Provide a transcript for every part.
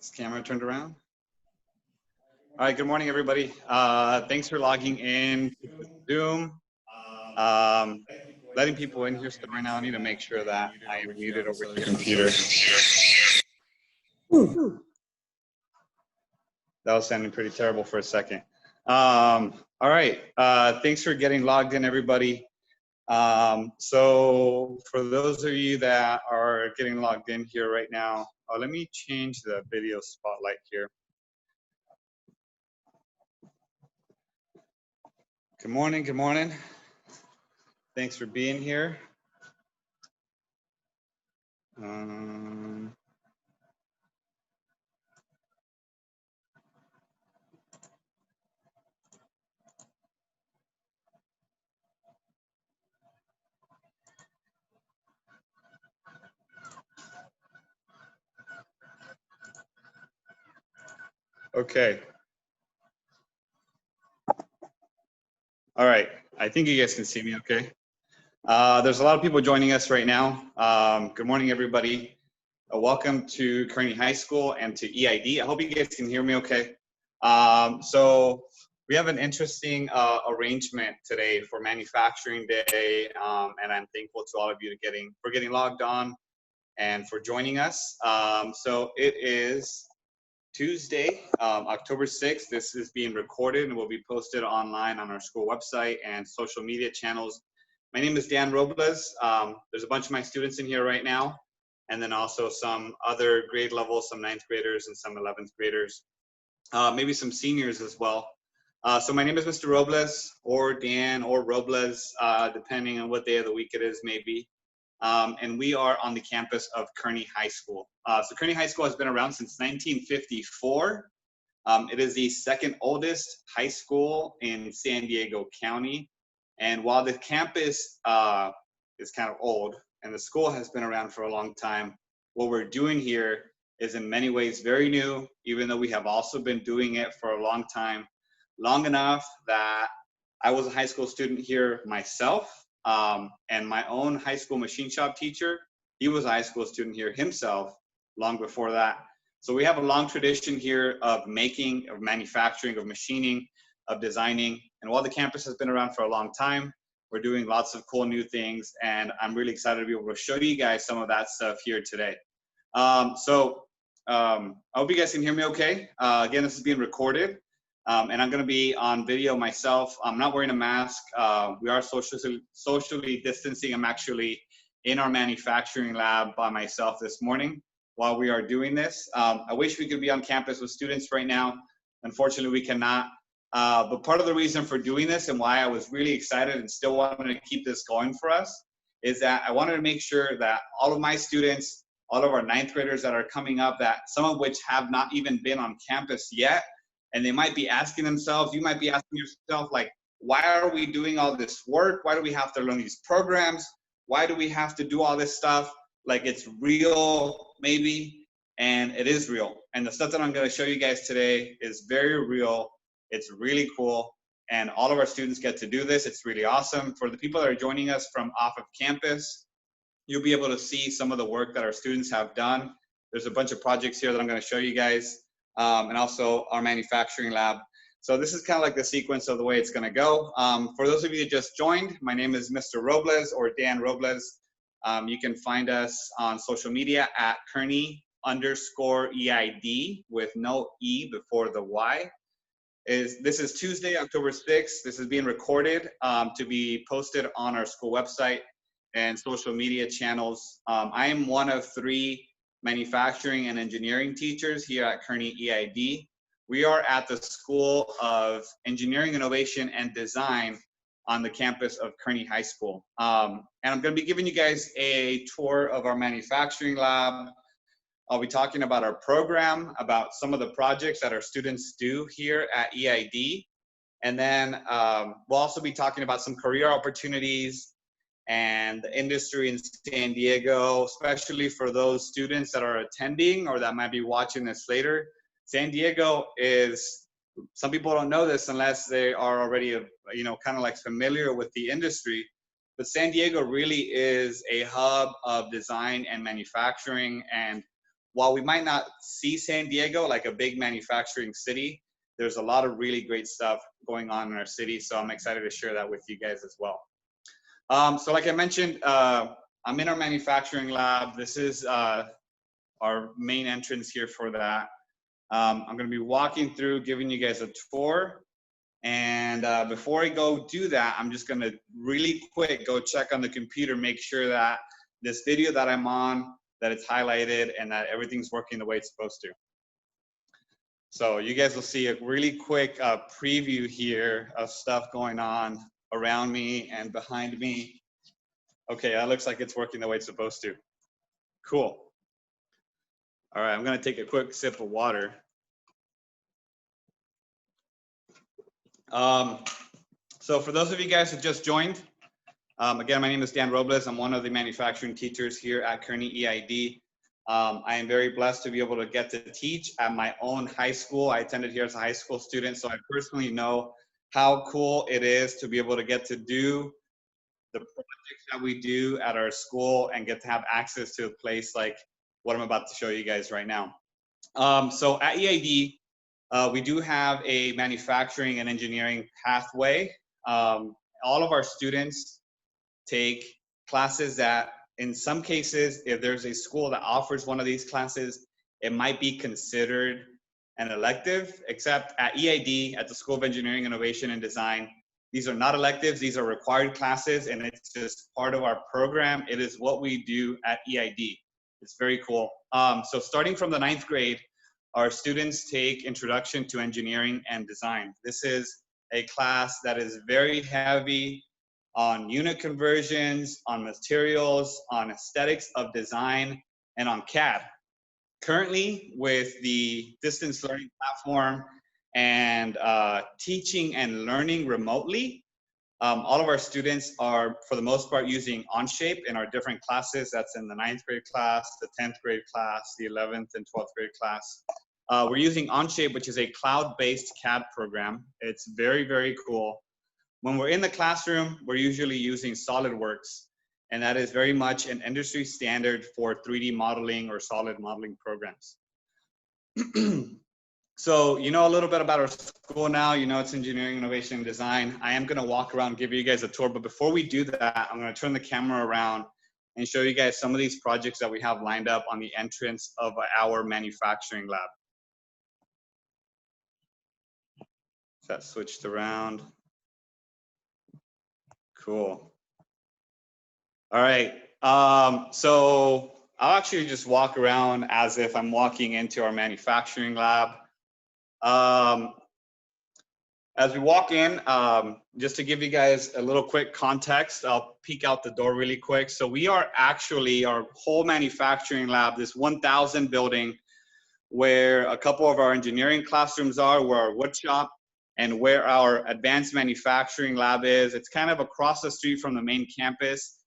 Is camera turned around? All right, good morning, everybody. Thanks for logging in to Zoom. Letting people in here. So right now I need to make sure that I am muted over here. Computer. That was sounding pretty terrible for a second. All right, thanks for getting logged in, everybody. So for those of you that are getting logged in here right now, let me change the video spotlight here. Good morning, good morning. Thanks for being here. Okay. All right, I think you guys can see me okay. There's a lot of people joining us right now. Good morning, everybody. Welcome to Kearny High School and to EID. I hope you guys can hear me okay. So we have an interesting arrangement today for Manufacturing Day, and I'm thankful to all of you for getting logged on and for joining us. So it is Tuesday, October 6th. This is being recorded and will be posted online on our school website and social media channels. My name is Dan Robles. There's a bunch of my students in here right now, and then also some other grade levels, some 9th graders and some 11th graders, maybe some seniors as well. So my name is Mr. Robles, or Dan, or Robles, depending on what day of the week it is, maybe. And we are on the campus of Kearny High School. So Kearny High School has been around since 1954. It is the second oldest high school in San Diego County. And while the campus is kind of old and the school has been around for a long time, what we're doing here is in many ways very new, even though we have also been doing it for a long time, long enough that I was a high school student here myself. And my own high school machine shop teacher, he was a high school student here himself long before that. So we have a long tradition here of making, of manufacturing, of machining, of designing. And while the campus has been around for a long time, we're doing lots of cool new things. And I'm really excited to be able to show you guys some of that stuff here today. I hope you guys can hear me okay. Again, this is being recorded. And I'm going to be on video myself. I'm not wearing a mask. We are socially distancing. I'm actually in our manufacturing lab by myself this morning while we are doing this. I wish we could be on campus with students right now. Unfortunately, we cannot. But part of the reason for doing this and why I was really excited and still wanted to keep this going for us is that I wanted to make sure that all of my students, all of our 9th graders that are coming up, that some of which have not even been on campus yet, and they might be asking themselves, you might be asking yourself, like, why are we doing all this work? Why do we have to learn these programs? Why do we have to do all this stuff? Like, it's real, maybe, and it is real. And the stuff that I'm gonna show you guys today is very real. It's really cool. And all of our students get to do this. It's really awesome. For the people that are joining us from off of campus, you'll be able to see some of the work that our students have done. There's a bunch of projects here that I'm gonna show you guys. And also our manufacturing lab. So this is kind of like the sequence of the way it's gonna go. For those of you that just joined, my name is Mr. Robles, or Dan Robles. You can find us on social media at Kearny_EID with no E before the Y. This is Tuesday, October 6th. This is being recorded to be posted on our school website and social media channels. I am one of 3 manufacturing and engineering teachers here at Kearny EID. We are at the School of Engineering, Innovation, and Design on the campus of Kearny High School. And I'm gonna be giving you guys a tour of our manufacturing lab. I'll be talking about our program, about some of the projects that our students do here at EID. And then we'll also be talking about some career opportunities and the industry in San Diego, especially for those students that are attending or that might be watching this later. San Diego is, some people don't know this unless they are already, kind of like familiar with the industry, but San Diego really is a hub of design and manufacturing. And while we might not see San Diego like a big manufacturing city, there's a lot of really great stuff going on in our city. So I'm excited to share that with you guys as well. So like I mentioned, I'm in our manufacturing lab. This is our main entrance here for that. I'm going to be walking through, giving you guys a tour. And before I go do that, I'm just going to really quick go check on the computer, make sure that this video that I'm on, that it's highlighted and that everything's working the way it's supposed to. So you guys will see a really quick preview here of stuff going on around me and behind me. Okay, that looks like it's working the way it's supposed to. Cool. All right, I'm going to take a quick sip of water. So for those of you guys who just joined, again, my name is Dan Robles. I'm one of the manufacturing teachers here at Kearny EID. I am very blessed to be able to get to teach at my own high school. I attended here as a high school student, so I personally know how cool it is to be able to get to do the projects that we do at our school and get to have access to a place like what I'm about to show you guys right now. So at EID, we do have a manufacturing and engineering pathway. All of our students take classes that, in some cases, if there's a school that offers one of these classes, it might be considered an elective, except at EID, at the School of Engineering, Innovation, and Design, these are not electives, these are required classes, and it's just part of our program. It is what we do at EID. It's very cool. So starting from the 9th grade, our students take Introduction to Engineering and Design. This is a class that is very heavy on unit conversions, on materials, on aesthetics of design, and on CAD. Currently, with the distance learning platform and teaching and learning remotely, all of our students are, for the most part, using Onshape in our different classes. That's in the 9th grade class, the 10th grade class, the 11th and 12th grade class. We're using Onshape, which is a cloud-based CAD program. It's very, very cool. When we're in the classroom, we're usually using SolidWorks, and that is very much an industry standard for 3D modeling or solid modeling programs. So you know a little bit about our school now. You know it's engineering, innovation, and design. I am going to walk around and give you guys a tour, but before we do that, I'm going to turn the camera around and show you guys some of these projects that we have lined up on the entrance of our manufacturing lab. That switched around. Cool. All right. So I'll actually just walk around as if I'm walking into our manufacturing lab. As we walk in, just to give you guys a little quick context, I'll peek out the door really quick. So we are actually, our whole manufacturing lab, this 1,000 building, where a couple of our engineering classrooms are, where our wood shop, and where our advanced manufacturing lab is. It's kind of across the street from the main campus.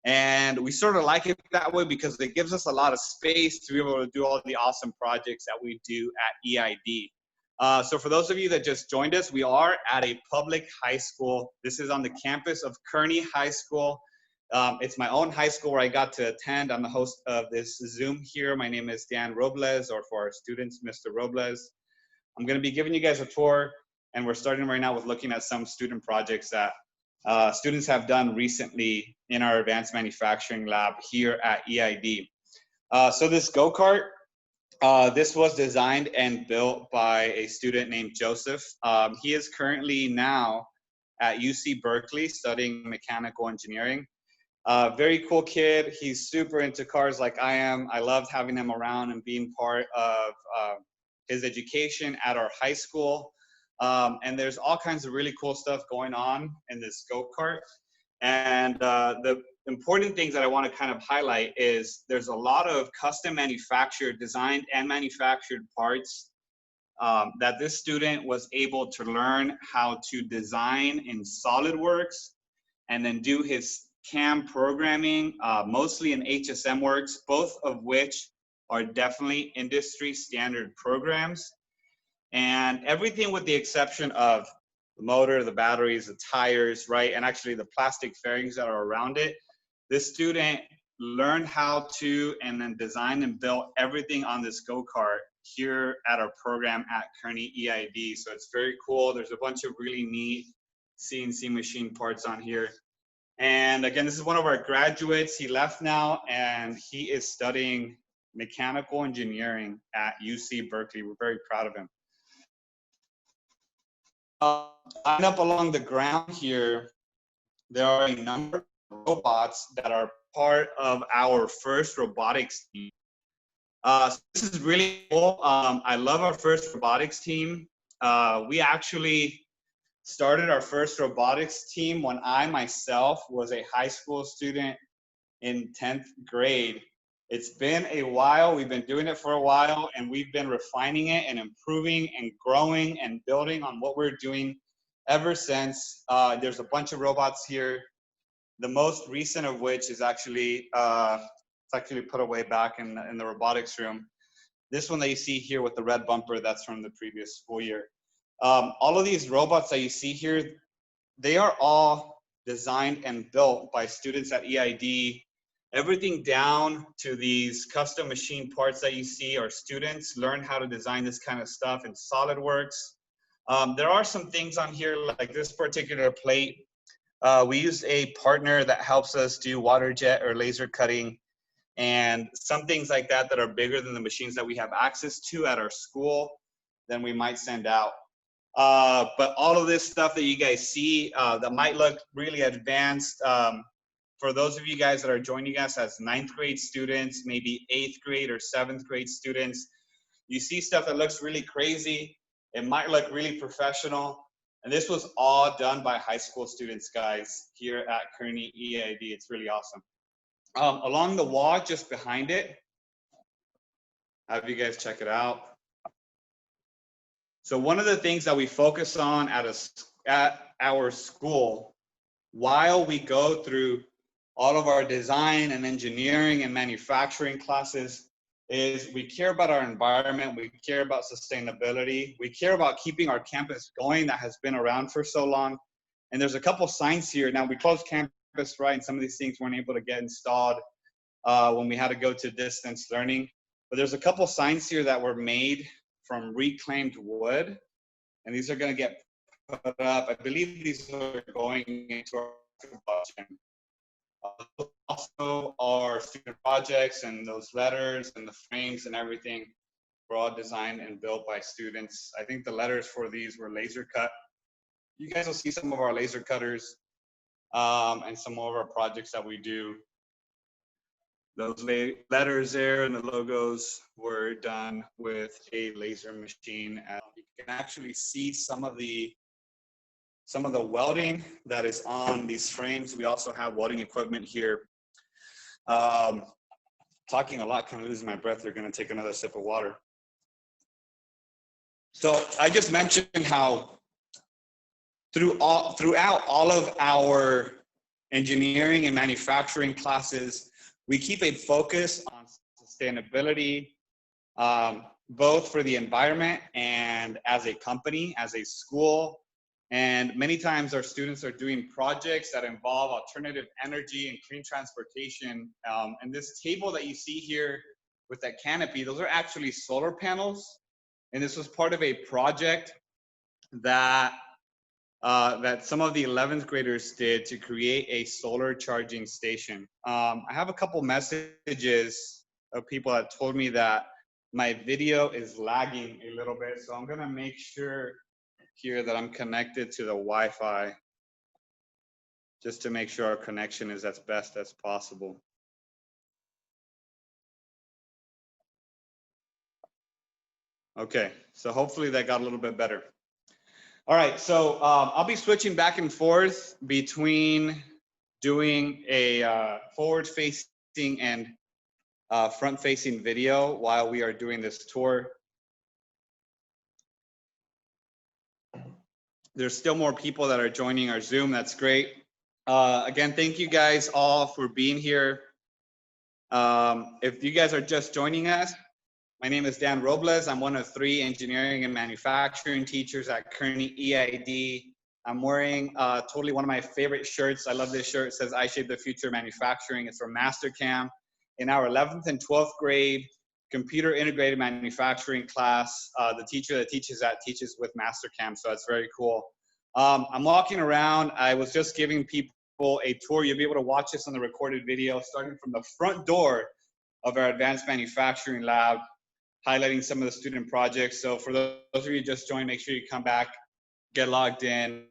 And we sort of like it that way because it gives us a lot of space to be able to do all the awesome projects that we do at EID. So for those of you that just joined us, we are at a public high school. This is on the campus of Kearny High School. It's my own high school where I got to attend. I'm the host of this Zoom here. My name is Dan Robles, or for our students, Mr. Robles. I'm going to be giving you guys a tour, and we're starting right now with looking at some student projects that students have done recently in our advanced manufacturing lab here at EID. So this go-kart, this was designed and built by a student named Joseph. He is currently now at UC Berkeley studying mechanical engineering. Very cool kid. He's super into cars like I am. I loved having him around and being part of his education at our high school. And there's all kinds of really cool stuff going on in this go-kart. And the important things that I want to kind of highlight is there's a lot of custom manufactured, designed and manufactured parts that this student was able to learn how to design in SolidWorks and then do his CAM programming, mostly in HSMWorks, both of which are definitely industry standard programs. And everything with the exception of the motor, the batteries, the tires, right? And actually the plastic fairings that are around it. This student learned how to and then designed and built everything on this go-kart here at our program at Kearny EID. So it's very cool. There's a bunch of really neat CNC machine parts on here. And again, this is one of our graduates. He left now and he is studying mechanical engineering at UC Berkeley. We're very proud of him. Line up along the ground here, there are a number of robots that are part of our first robotics team. So this is really cool. I love our first robotics team. We actually started our first robotics team when I myself was a high school student in 10th grade. It's been a while. We've been doing it for a while, and we've been refining it and improving and growing and building on what we're doing ever since. There's a bunch of robots here. The most recent of which is actually it's actually put away back in the robotics room. This one that you see here with the red bumper, that's from the previous school year. All of these robots that you see here, they are all designed and built by students at EID. Everything down to these custom machine parts that you see, our students learn how to design this kind of stuff in SolidWorks. There are some things on here like this particular plate. We used a partner that helps us do water jet or laser cutting and some things like that that are bigger than the machines that we have access to at our school, then we might send out. But all of this stuff that you guys see that might look really advanced, for those of you guys that are joining us as 9th grade students, maybe 8th grade or 7th grade students, you see stuff that looks really crazy. It might look really professional. And this was all done by high school students, guys, here at Kearny EID. It's really awesome. Along the wall, just behind it, have you guys check it out. So one of the things that we focus on at our school, while we go through all of our design and engineering and manufacturing classes, is we care about our environment, we care about sustainability, we care about keeping our campus going that has been around for so long. And there's a couple signs here. Now we closed campus, right? And some of these things weren't able to get installed when we had to go to distance learning. But there's a couple signs here that were made from reclaimed wood. And these are gonna get put up. I believe these are going into our budget. Also our student projects and those letters and the frames and everything were all designed and built by students. I think the letters for these were laser cut. You guys will see some of our laser cutters and some of our projects that we do. Those letters there and the logos were done with a laser machine. You can actually see some of the welding that is on these frames. We also have welding equipment here. Talking a lot, kind of losing my breath. They're gonna take another sip of water. So I just mentioned how throughout all of our engineering and manufacturing classes, we keep a focus on sustainability, both for the environment and as a company, as a school. And many times our students are doing projects that involve alternative energy and clean transportation. And this table that you see here with that canopy, those are actually solar panels. And this was part of a project that some of the 11th graders did to create a solar charging station. I have a couple messages of people that told me that my video is lagging a little bit. So I'm gonna make sure here that I'm connected to the Wi-Fi just to make sure our connection is as best as possible. Okay, so hopefully that got a little bit better. All right, so I'll be switching back and forth between doing a forward-facing and front-facing video while we are doing this tour. There's still more people that are joining our Zoom. That's great. Again, thank you guys all for being here. If you guys are just joining us, my name is Dan Robles. I'm one of 3 engineering and manufacturing teachers at Kearny EID. I'm wearing totally one of my favorite shirts. I love this shirt. It says, I Shape the Future Manufacturing. It's from Mastercam. In our 11th and 12th grade computer integrated manufacturing class, the teacher that teaches that teaches with Mastercam. So that's very cool. I'm walking around. I was just giving people a tour. You'll be able to watch this on the recorded video, starting from the front door of our advanced manufacturing lab, highlighting some of the student projects. So for those of you who just joined, make sure you come back, get logged in.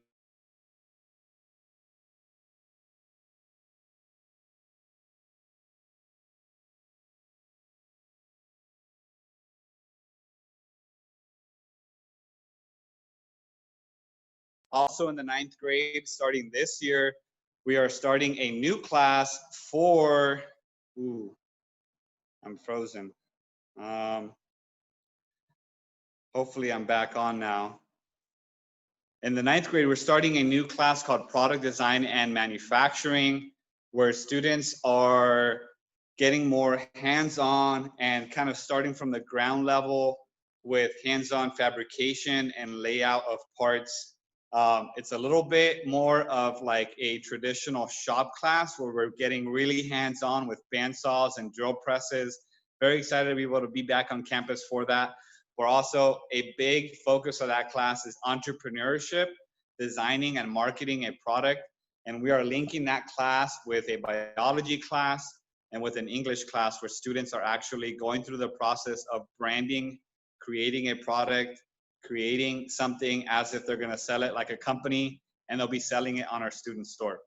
Also in the 9th grade, starting this year, we are starting a new class for, ooh, I'm frozen. Hopefully I'm back on now. In the 9th grade, we're starting a new class called Product Design and Manufacturing, where students are getting more hands-on and kind of starting from the ground level with hands-on fabrication and layout of parts. It's a little bit more of like a traditional shop class where we're getting really hands-on with bandsaws and drill presses. Very excited to be able to be back on campus for that. We're also, a big focus of that class is entrepreneurship, designing and marketing a product. And we are linking that class with a biology class and with an English class where students are actually going through the process of branding, creating a product, creating something as if they're gonna sell it like a company, and they'll be selling it on our student store.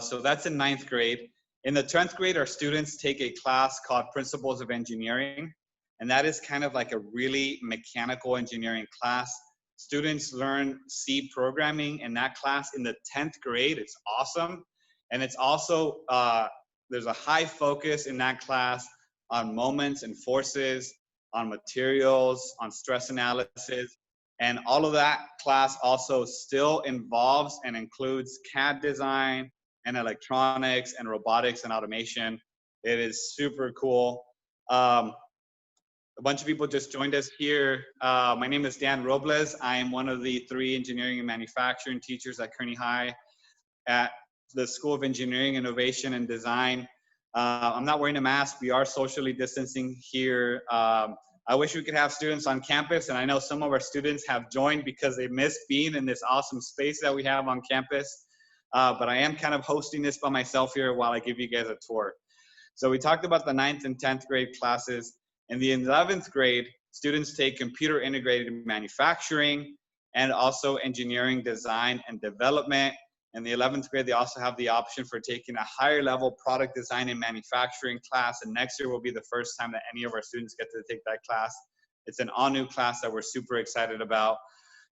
So that's in 9th grade. In the 10th grade, our students take a class called Principles of Engineering. And that is kind of like a really mechanical engineering class. Students learn C programming in that class in the 10th grade. It's awesome. And it's also, there's a high focus in that class on moments and forces, on materials, on stress analysis. And all of that class also still involves and includes CAD design and electronics and robotics and automation. It is super cool. A bunch of people just joined us here. My name is Dan Robles. I am one of the 3 engineering and manufacturing teachers at Kearny High at the School of Engineering, Innovation, and Design. I'm not wearing a mask. We are socially distancing here. I wish we could have students on campus, and I know some of our students have joined because they miss being in this awesome space that we have on campus. But I am kind of hosting this by myself here while I give you guys a tour. So we talked about the 9th and 10th grade classes. In the 11th grade, students take computer integrated manufacturing and also engineering design and development. In the 11th grade, they also have the option for taking a higher level product design and manufacturing class. And next year will be the first time that any of our students get to take that class. It's an all new class that we're super excited about.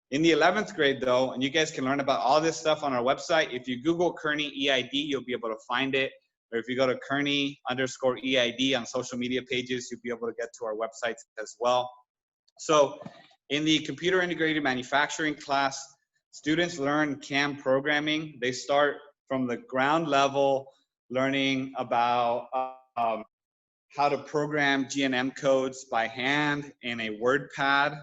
In the 11th grade though, and you guys can learn about all this stuff on our website. If you Google Kearny EID, you'll be able to find it. Or if you go to Kearny_EID on social media pages, you'll be able to get to our websites as well. So in the computer integrated manufacturing class, students learn CAM programming. They start from the ground level, learning about how to program GNM codes by hand in a WordPad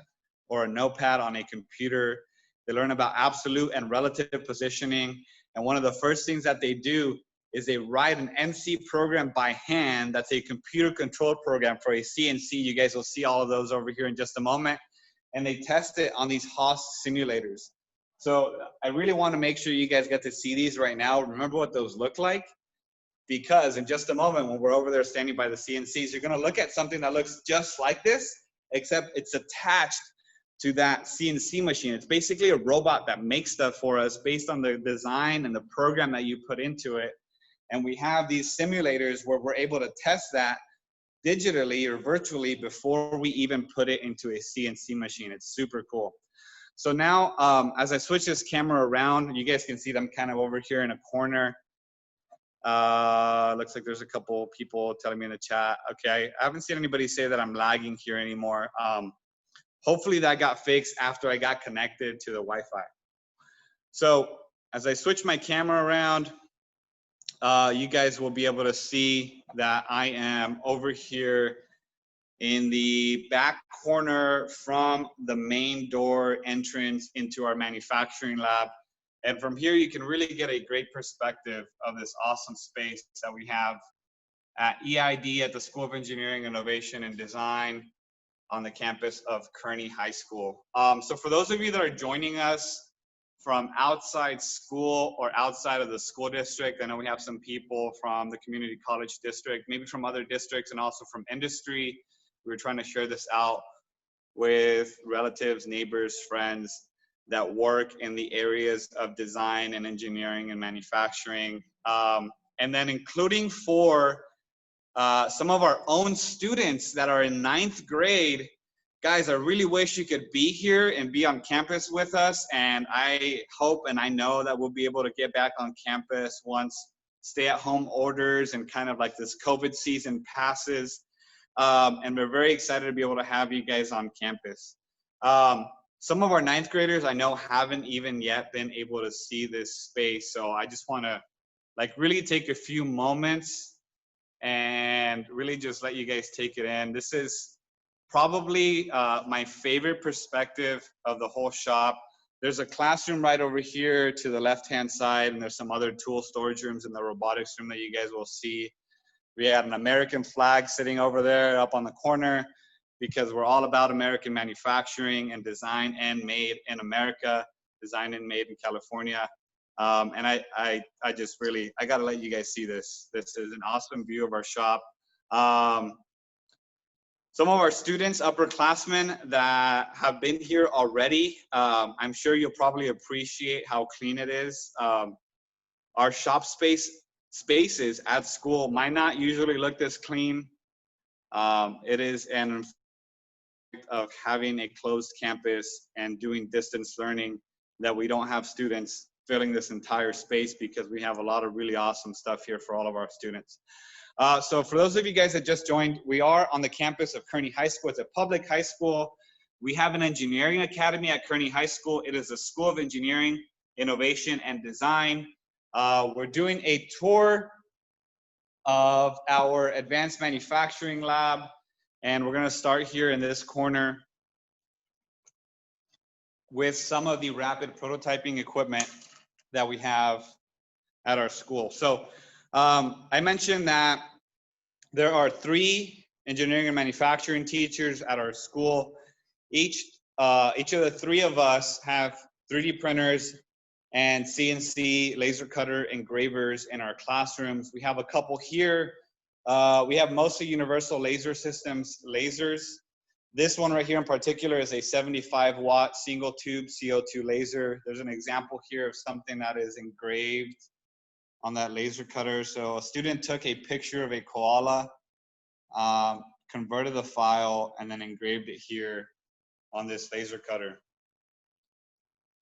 or a notepad on a computer. They learn about absolute and relative positioning. And one of the first things that they do is they write an NC program by hand. That's a computer controlled program for a CNC. You guys will see all of those over here in just a moment. And they test it on these Haas simulators. So I really want to make sure you guys get to see these right now. Remember what those look like? Because in just a moment, when we're over there standing by the CNCs, you're going to look at something that looks just like this, except it's attached to that CNC machine. It's basically a robot that makes stuff for us based on the design and the program that you put into it. And we have these simulators where we're able to test that digitally or virtually before we even put it into a CNC machine. It's super cool. So now, as I switch this camera around, you guys can see them kind of over here in a corner. Looks like there's a couple people telling me in the chat. Okay, I haven't seen anybody say that I'm lagging here anymore. Hopefully that got fixed after I got connected to the Wi-Fi. So as I switch my camera around, you guys will be able to see that I am over here in the back corner from the main door entrance into our manufacturing lab. And from here, you can really get a great perspective of this awesome space that we have at EID, at the School of Engineering, Innovation, and Design on the campus of Kearny High School. So for those of you that are joining us from outside school or outside of the school district, I know we have some people from the community college district, maybe from other districts, and also from industry. We're trying to share this out with relatives, neighbors, friends that work in the areas of design and engineering and manufacturing. And then including for some of our own students that are in 9th grade. Guys, I really wish you could be here and be on campus with us. And I hope and I know that we'll be able to get back on campus once stay-at-home orders and kind of like this COVID season passes. And we're very excited to be able to have you guys on campus. Some of our 9th graders I know haven't even yet been able to see this space. So I just want to like really take a few moments and really just let you guys take it in. This is probably my favorite perspective of the whole shop. There's a classroom right over here to the left-hand side, and there's some other tool storage rooms in the robotics room that you guys will see. We had an American flag sitting over there up on the corner because we're all about American manufacturing and design and made in America, designed and made in California. And I just really, I gotta let you guys see this. This is an awesome view of our shop. Some of our students, upperclassmen that have been here already, I'm sure you'll probably appreciate how clean it is. Our shop spaces at school might not usually look this clean. It is an effect of having a closed campus and doing distance learning that we don't have students filling this entire space because we have a lot of really awesome stuff here for all of our students. So for those of you guys that just joined, we are on the campus of Kearny High School. It's a public high school. We have an engineering academy at Kearny High School. It is a School of Engineering, Innovation, and Design. We're doing a tour of our advanced manufacturing lab, and we're gonna start here in this corner with some of the rapid prototyping equipment that we have at our school. So I mentioned that there are 3 engineering and manufacturing teachers at our school. Each of the 3 of us have 3D printers and CNC laser cutter engravers in our classrooms. We have a couple here. We have mostly universal laser systems lasers. This one right here in particular is a 75-watt single tube CO2 laser. There's an example here of something that is engraved on that laser cutter. So a student took a picture of a koala, converted the file, and then engraved it here on this laser cutter.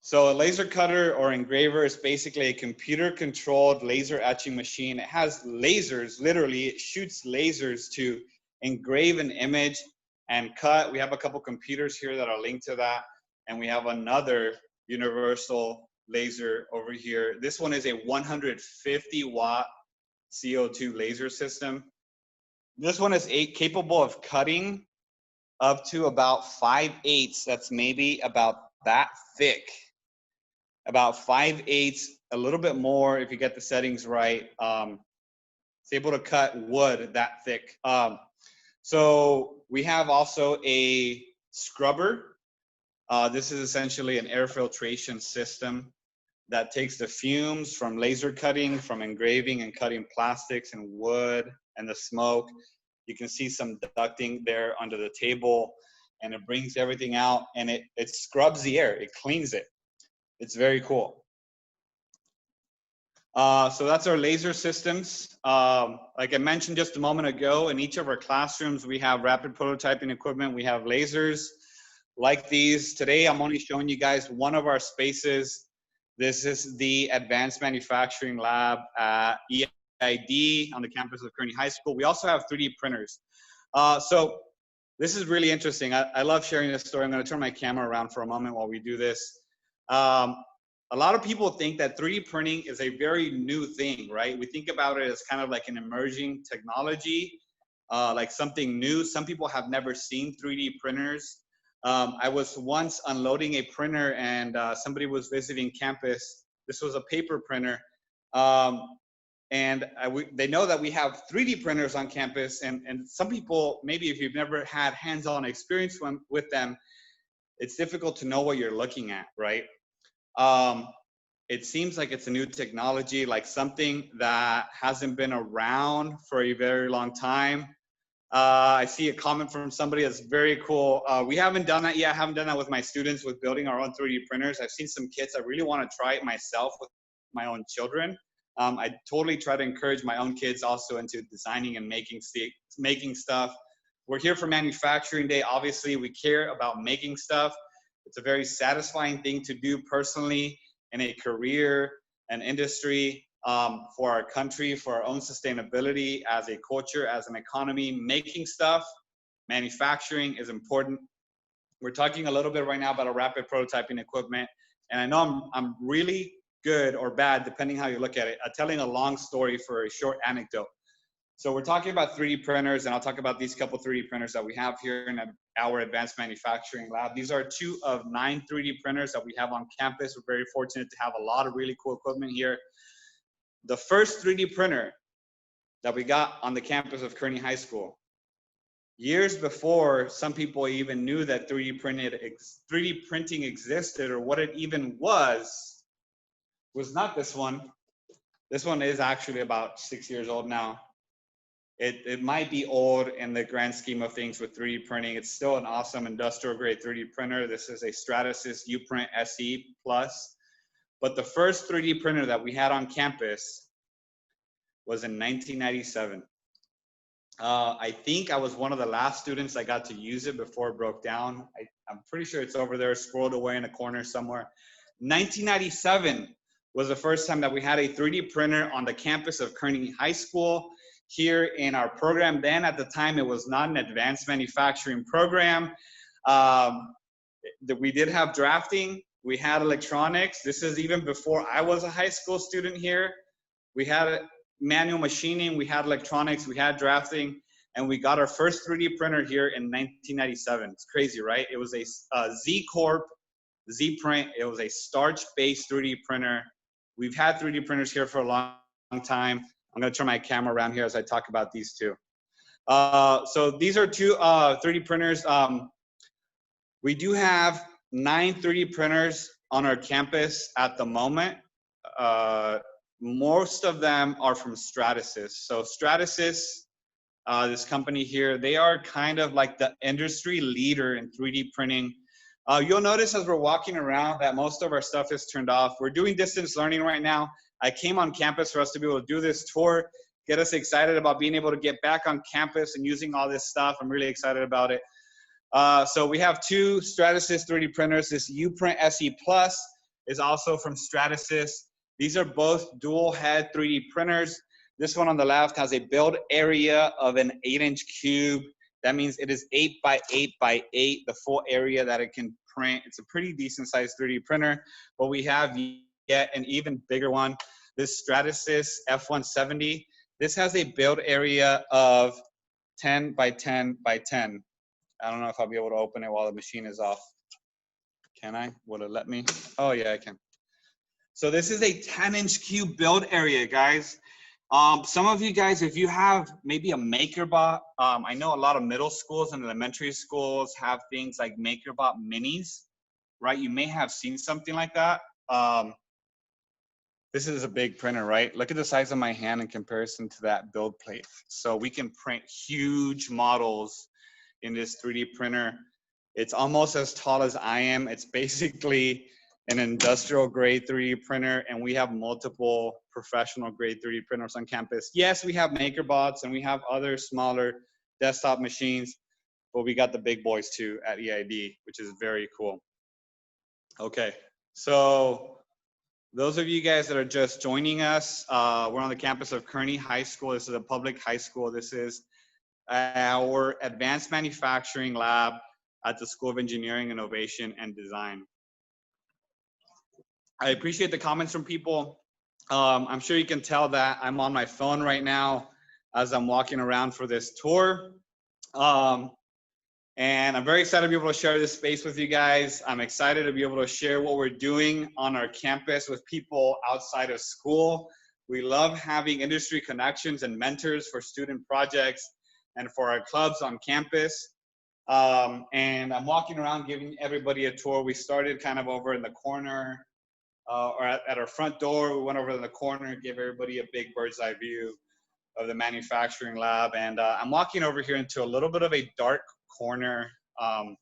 So a laser cutter or engraver is basically a computer-controlled laser etching machine. It has lasers, literally, it shoots lasers to engrave an image and cut. We have a couple computers here that are linked to that. And we have another universal laser over here. This one is a 150-watt CO2 laser system. This one is capable of cutting up to about 5/8. That's maybe about that thick. About 5/8, a little bit more if you get the settings right. It's able to cut wood that thick. So we have also a scrubber. This is essentially an air filtration system that takes the fumes from laser cutting, from engraving and cutting plastics and wood and the smoke. You can see some ducting there under the table, and it brings everything out, and it scrubs the air, it cleans it. It's very cool. So that's our laser systems. Like I mentioned just a moment ago, in each of our classrooms, we have rapid prototyping equipment. We have lasers like these. Today, I'm only showing you guys one of our spaces. This is the Advanced Manufacturing Lab at EID on the campus of Kearny High School. We also have 3D printers. So this is really interesting. I love sharing this story. I'm gonna turn my camera around for a moment while we do this. A lot of people think that 3D printing is a very new thing, right? We think about it as kind of like an emerging technology, like something new. Some people have never seen 3D printers. I was once unloading a printer and somebody was visiting campus This was a paper printer. And they know that we have 3D printers on campus, and some people, maybe if you've never had hands-on experience with them, it's difficult to know what you're looking at, right? It seems like it's a new technology, like something that hasn't been around for a very long time. I see a comment from somebody that's very cool. We haven't done that yet. I haven't done that with my students with building our own 3D printers. I've seen some kits. I really want to try it myself with my own children. I totally try to encourage my own kids also into designing and making stuff. We're here for Manufacturing Day. Obviously, we care about making stuff. It's a very satisfying thing to do personally in a career and industry, for our country, for our own sustainability as a culture, as an economy. Making stuff, manufacturing is important. We're talking a little bit right now about a rapid prototyping equipment. And I know I'm really good or bad, depending how you look at it, telling a long story for a short anecdote. So we're talking about 3D printers, and I'll talk about these couple 3D printers that we have here in our advanced manufacturing lab. These are 2 of 9 3D printers that we have on campus. We're very fortunate to have a lot of really cool equipment here. The first 3D printer that we got on the campus of Kearny High School, years before some people even knew that 3D printing existed or what it even was not this one. This one is actually about 6 years old now. It might be old in the grand scheme of things with 3D printing. It's still an awesome industrial grade 3D printer. This is a Stratasys Uprint SE Plus. But the first 3D printer that we had on campus was in 1997. I think I was one of the last students that got to use it before it broke down. I'm pretty sure it's over there, scrolled away in a corner somewhere. 1997 was the first time that we had a 3D printer on the campus of Kearny High School here in our program. Then at the time, it was not an advanced manufacturing program. We did have drafting. We had electronics. This is even before I was a high school student here. We had manual machining, we had electronics, we had drafting, and we got our first 3D printer here in 1997. It's crazy, right? It was a Z-Corp, Z-Print. It was a starch-based 3D printer. We've had 3D printers here for a long time. I'm gonna turn my camera around here as I talk about these 2. So these are 2 3D printers. We do have 9 3D printers on our campus at the moment. Most of them are from Stratasys. So Stratasys, this company here, they are kind of like the industry leader in 3D printing. You'll notice as we're walking around that most of our stuff is turned off. We're doing distance learning right now. I came on campus for us to be able to do this tour, get us excited about being able to get back on campus and using all this stuff. I'm really excited about it. So we have 2 Stratasys 3D printers. This Uprint SE Plus is also from Stratasys. These are both dual head 3D printers. This one on the left has a build area of an 8-inch cube. That means it is 8 by 8 by 8, the full area that it can print. It's a pretty decent sized 3D printer, but we have yet an even bigger one. This Stratasys F170. This has a build area of 10 by 10 by 10. I don't know if I'll be able to open it while the machine is off. Can I? Will it let me? Oh yeah, I can. So this is a 10-inch cube build area, guys. Some of you guys, if you have maybe a MakerBot, I know a lot of middle schools and elementary schools have things like MakerBot minis, right? You may have seen something like that. This is a big printer, right? Look at the size of my hand in comparison to that build plate. So we can print huge models in this 3D printer. It's almost as tall as I am. It's basically an industrial grade 3D printer, and we have multiple professional grade 3D printers on campus. Yes, we have MakerBots and we have other smaller desktop machines, but we got the big boys too at EID, which is very cool. Okay, so those of you guys that are just joining us, we're on the campus of Kearny High School. This is a public high school. This is our advanced manufacturing lab at the School of Engineering, Innovation, and Design. I appreciate the comments from people. I'm sure you can tell that I'm on my phone right now as I'm walking around for this tour. And I'm very excited to be able to share this space with you guys. I'm excited to be able to share what we're doing on our campus with people outside of school. We love having industry connections and mentors for student projects and for our clubs on campus. And I'm walking around giving everybody a tour. We started kind of over in the corner or at our front door. We went over in the corner, gave everybody a big bird's eye view of the manufacturing lab. And I'm walking over here into a little bit of a dark corner of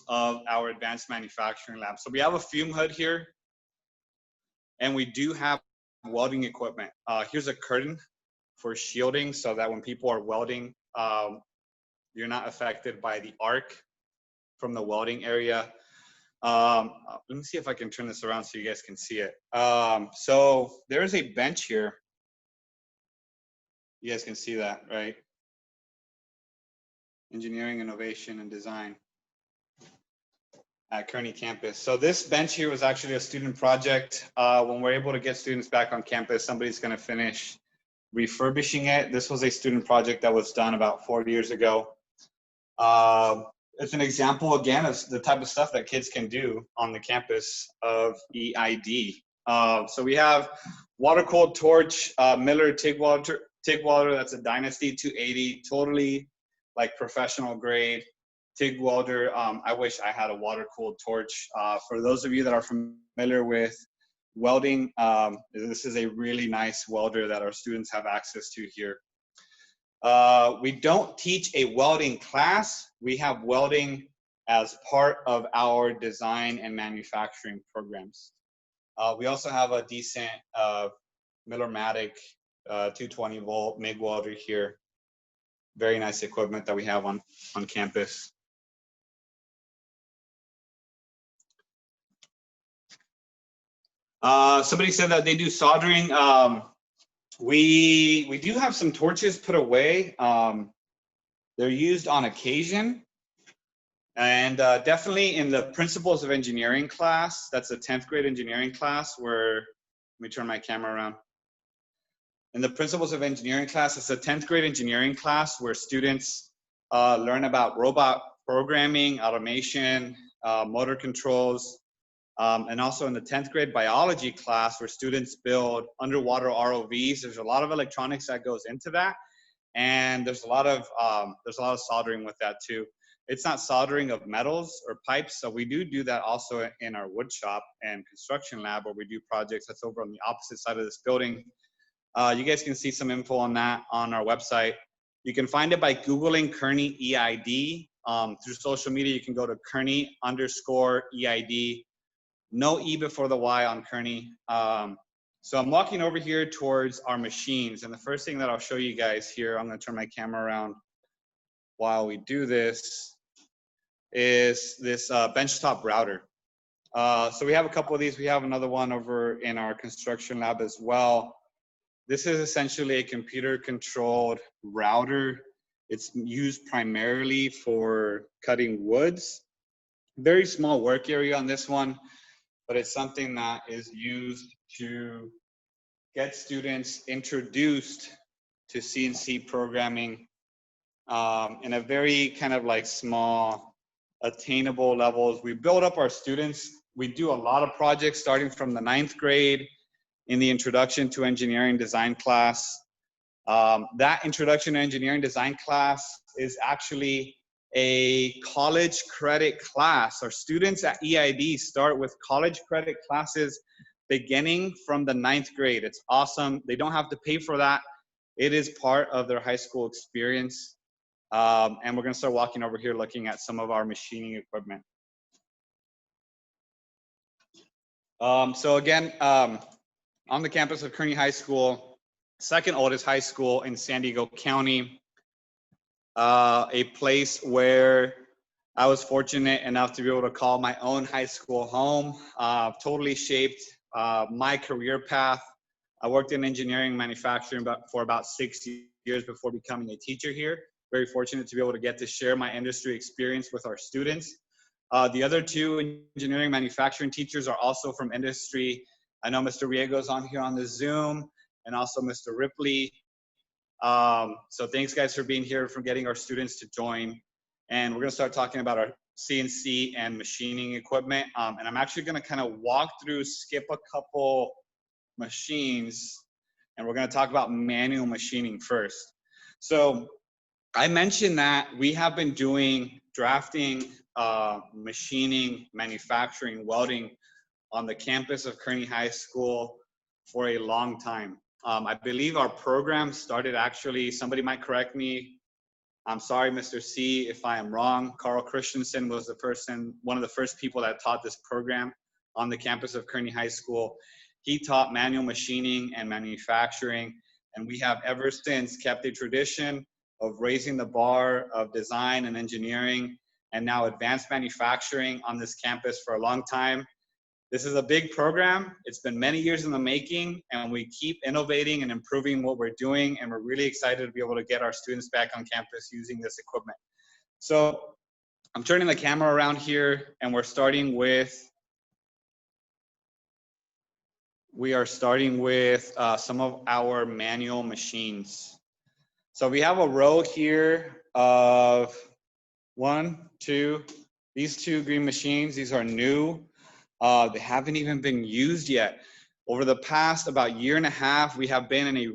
our advanced manufacturing lab. So we have a fume hood here, and we do have welding equipment. Here's a curtain for shielding so that when people are welding, you're not affected by the arc from the welding area. Let me see if I can turn this around so you guys can see it. So there's a bench here. You guys can see that, right? Engineering, innovation, and design at Kearny campus. So this bench here was actually a student project. When we're able to get students back on campus, somebody's gonna finish refurbishing it. This was a student project that was done about 4 years ago. It's an example, again, of the type of stuff that kids can do on the campus of EID. So we have water-cooled torch, Miller TIG welder, that's a Dynasty 280, totally like professional grade TIG welder. I wish I had a water-cooled torch. For those of you that are familiar with welding, this is a really nice welder that our students have access to here. We don't teach a welding class. We have welding as part of our design and manufacturing programs. We also have a decent Miller-Matic 220 volt MIG welder here. Very nice equipment that we have on campus. Somebody said that they do soldering. We do have some torches put away. They're used on occasion. And definitely in the Principles of Engineering class, that's a 10th grade engineering class where, let me turn my camera around. In the Principles of Engineering class, it's a 10th grade engineering class where students learn about robot programming, automation, motor controls, and also in the 10th grade biology class where students build underwater ROVs. There's a lot of electronics that goes into that, and there's a lot of soldering with that too. It's not soldering of metals or pipes, so we do that also in our wood shop and construction lab where we do projects. That's over on the opposite side of this building. You guys can see some info on that on our website. You can find it by Googling Kearny EID. Through social media, you can go to Kearny_EID. No E before the Y on Kearny. So I'm walking over here towards our machines, and the first thing that I'll show you guys here, I'm gonna turn my camera around while we do this, is this benchtop router. So we have a couple of these. We have another one over in our construction lab as well. This is essentially a computer-controlled router. It's used primarily for cutting woods. Very small work area on this one, but it's something that is used to get students introduced to CNC programming in a very kind of like small, attainable levels. We build up our students. We do a lot of projects starting from the 9th grade in the Introduction to Engineering Design class. That Introduction to Engineering Design class is actually a college credit class. Our students at EID start with college credit classes beginning from the 9th grade. It's awesome. They don't have to pay for that. It is part of their high school experience. And we're gonna start walking over here looking at some of our machining equipment. So again, on the campus of Kearny High School, second oldest high school in San Diego County, a place where I was fortunate enough to be able to call my own high school home. Totally shaped my career path. I worked in engineering manufacturing for about 6 years before becoming a teacher here. Very fortunate to be able to get to share my industry experience with our students. The other two engineering manufacturing teachers are also from industry. I know Mr. Riego's on here on the Zoom, and also Mr. Ripley. So thanks guys for being here, for getting our students to join and we're going to start talking about our CNC and machining equipment. And I'm actually going to kind of skip a couple machines, and we're going to talk about manual machining first. So I mentioned that we have been doing drafting, machining, manufacturing, welding on the campus of Kearny High School for a long time. I believe our program started actually, somebody might correct me. I'm sorry, Mr. C, if I am wrong. Carl Christensen was one of the first people that taught this program on the campus of Kearny High School. He taught manual machining and manufacturing, and we have ever since kept a tradition of raising the bar of design and engineering, and now advanced manufacturing on this campus for a long time. This is a big program. It's been many years in the making, and we keep innovating and improving what we're doing, and we're really excited to be able to get our students back on campus using this equipment. So I'm turning the camera around here, and we are starting with some of our manual machines. So we have a row here of these two green machines. These are new. They haven't even been used yet. Over the past about year and a half, we have been in a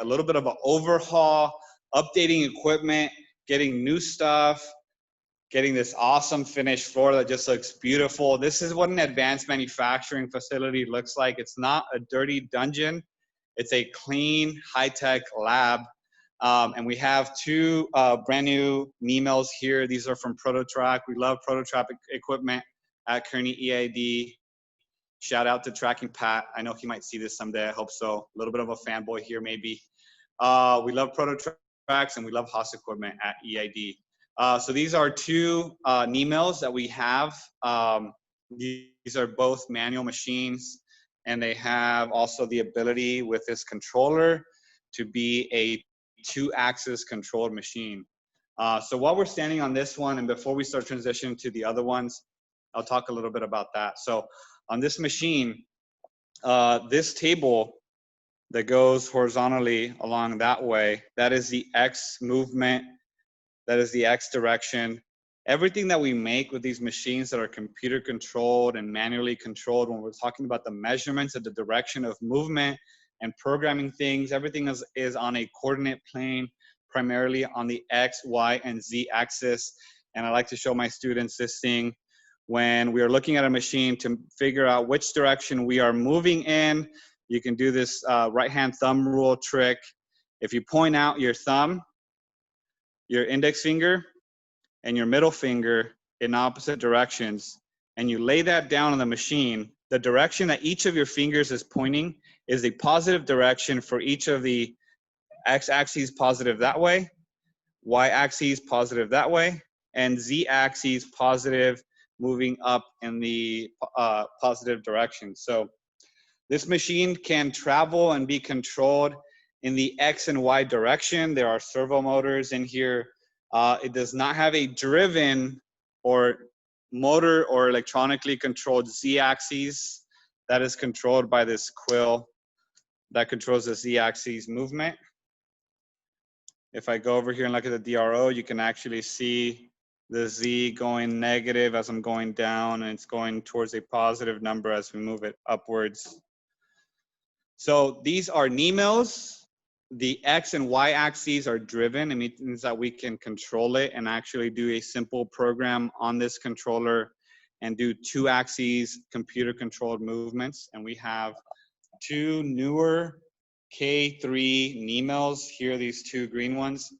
little bit of an overhaul, updating equipment, getting new stuff, getting this awesome finished floor that just looks beautiful. This is what an advanced manufacturing facility looks like. It's not a dirty dungeon. It's a clean, high-tech lab. And we have two brand new Nemels here. These are from Prototrack. We love Prototrack equipment at Kearny EID. Shout out to Tracking Pat. I know he might see this someday. I hope so. A little bit of a fanboy here, maybe. We love Prototracks, and we love Haas equipment at EID. So these are two Nemels that we have. These are both manual machines, and they have also the ability with this controller to be a 2-axis controlled machine. So while we're standing on this one, and before we start transitioning to the other ones, I'll talk a little bit about that. So on this machine, this table that goes horizontally along that way, that is the X movement, that is the X direction. Everything that we make with these machines that are computer controlled and manually controlled, when we're talking about the measurements of the direction of movement and programming things, everything is on a coordinate plane, primarily on the X, Y, and Z axis. And I like to show my students this thing when we are looking at a machine to figure out which direction we are moving in. You can do this right-hand thumb rule trick. If you point out your thumb, your index finger, and your middle finger in opposite directions, and you lay that down on the machine, the direction that each of your fingers is pointing is a positive direction for each of the X-axis positive that way, Y-axis positive that way, and Z-axis positive moving up in the positive direction. So this machine can travel and be controlled in the X and Y direction. There are servo motors in here. It does not have a driven or motor or electronically controlled Z-axis. That is controlled by this quill that controls the Z-axis movement. If I go over here and look at the DRO, you can actually see the Z going negative as I'm going down, and it's going towards a positive number as we move it upwards. So these are Nemels. The X and Y axes are driven. It means that we can control it and actually do a simple program on this controller and do 2-axis computer controlled movements. And we have two newer K3 Nemels. Here are these two green ones.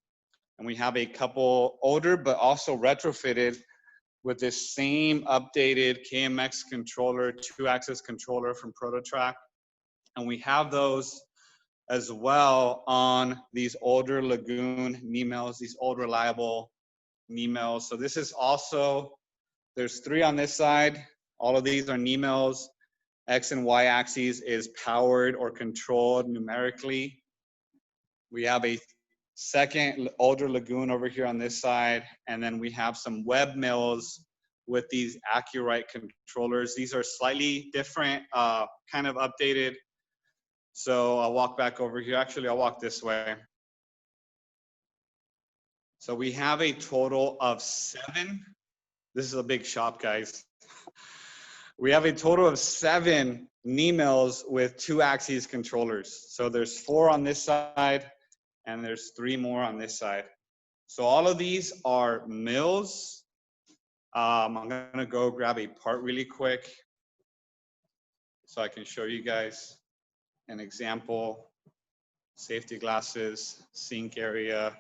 And we have a couple older, but also retrofitted with this same updated KMX controller, 2-axis controller from Prototrack. And we have those as well on these older Lagoon Nemels, these old reliable Nemels. So this is also, there's 3 on this side. All of these are Nemels. X and Y axes is powered or controlled numerically. We have a second older Lagoon over here on this side. And then we have some web mills with these Accurite controllers. These are slightly different, kind of updated. So I'll walk back over here. Actually, I'll walk this way. So we have a total of 7. This is a big shop, guys. We have a total of 7 knee mills with 2-axis controllers. So there's 4 on this side, and there's 3 more on this side. So all of these are mills. I'm gonna go grab a part really quick so I can show you guys an example. Safety glasses, sink area.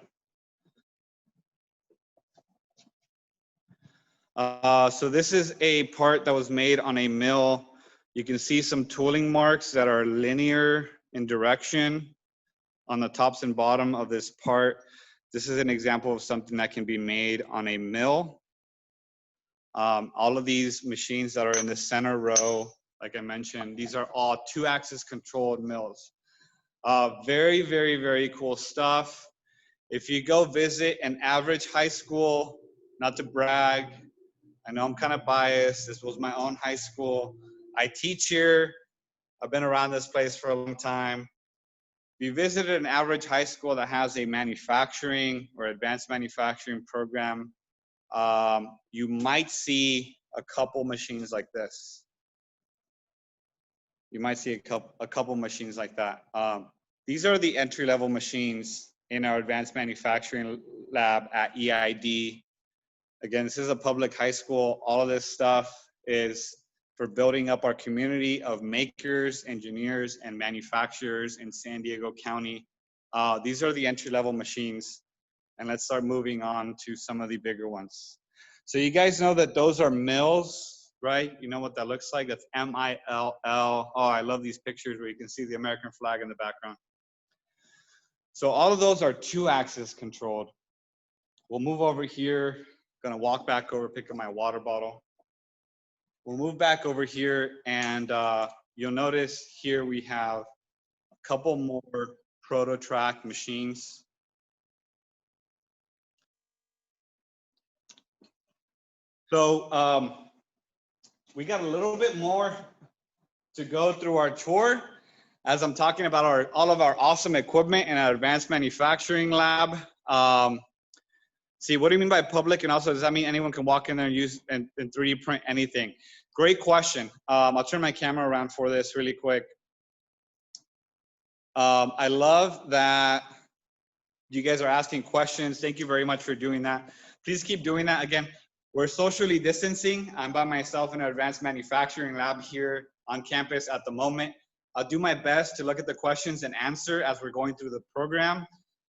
So this is a part that was made on a mill. You can see some tooling marks that are linear in direction on the tops and bottom of this part. This is an example of something that can be made on a mill. All of these machines that are in the center row, like I mentioned, these are all 2-axis controlled mills. Very, very, very cool stuff. If you go visit an average high school, not to brag, I know I'm kind of biased. This was my own high school. I teach here. I've been around this place for a long time. If you visited an average high school that has a manufacturing or advanced manufacturing program, you might see a couple machines like this. You might see a couple machines like that. These are the entry-level machines in our advanced manufacturing lab at EID. Again, this is a public high school. All of this stuff is for building up our community of makers, engineers, and manufacturers in San Diego County. These are the entry-level machines. And let's start moving on to some of the bigger ones. So you guys know that those are mills, right? You know what that looks like? That's M-I-L-L. Oh, I love these pictures where you can see the American flag in the background. So all of those are 2-axis controlled. We'll move over here. Gonna walk back over, pick up my water bottle. We'll move back over here, and you'll notice here we have a couple more prototrack machines. So we got a little bit more to go through our tour as I'm talking about all of our awesome equipment in our advanced manufacturing lab. See, what do you mean by public? And also, does that mean anyone can walk in there and use and 3D print anything? Great question. I'll turn my camera around for this really quick. I love that you guys are asking questions. Thank you very much for doing that. Please keep doing that. Again, we're socially distancing. I'm by myself in our advanced manufacturing lab here on campus at the moment. I'll do my best to look at the questions and answer as we're going through the program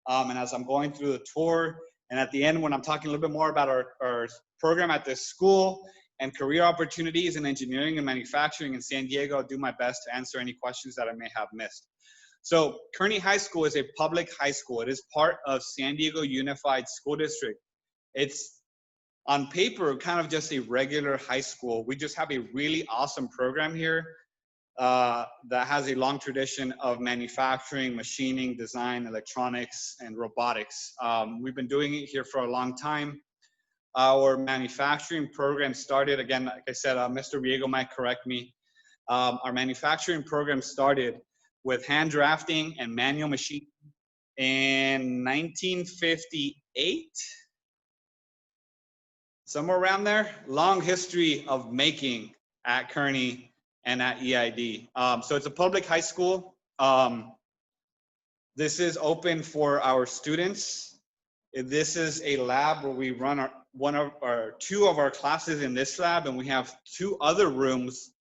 and as I'm going through the tour. And at the end, when I'm talking a little bit more about our program at this school and career opportunities in engineering and manufacturing in San Diego, I'll do my best to answer any questions that I may have missed. So Kearny High School is a public high school. It is part of San Diego Unified School District. It's on paper kind of just a regular high school. We just have a really awesome program here that has a long tradition of manufacturing, machining, design, electronics, and robotics. We've been doing it here for a long time. Our manufacturing program started, again, like I said, Mr. Riego might correct me. Our manufacturing program started with hand drafting and manual machining in 1958. Somewhere around there. Long history of making at Kearny and at EID. So it's a public high school. This is open for our students. This is a lab where we run two of our classes in this lab, and we have 2 other rooms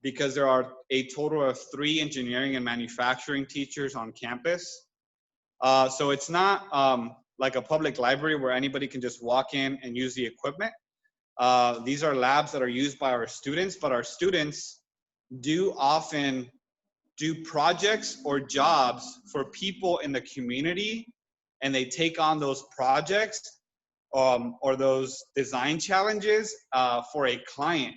because there are a total of 3 engineering and manufacturing teachers on campus. So it's not like a public library where anybody can just walk in and use the equipment. These are labs that are used by our students, but our students do often do projects or jobs for people in the community, and they take on those projects or those design challenges for a client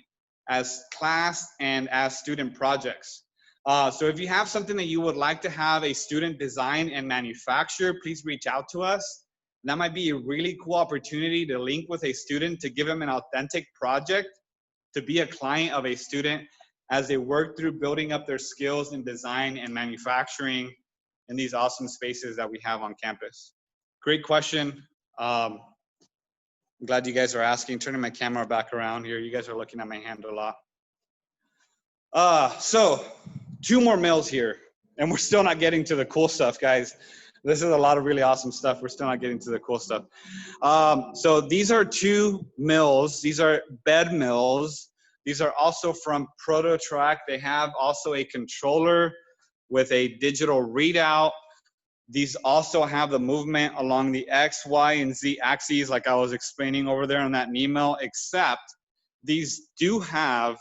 as class and as student projects. So if you have something that you would like to have a student design and manufacture, please reach out to us. That might be a really cool opportunity to link with a student to give them an authentic project, to be a client of a student as they work through building up their skills in design and manufacturing in these awesome spaces that we have on campus. Great question. I'm glad you guys are asking. Turning my camera back around here. You guys are looking at my hand a lot. So 2 more mills here, and we're still not getting to the cool stuff, guys. This is a lot of really awesome stuff. We're still not getting to the cool stuff. So these are 2 mills. These are bed mills. These are also from ProtoTrack. They have also a controller with a digital readout. These also have the movement along the X, Y, and Z axes, like I was explaining over there on that email, except these do have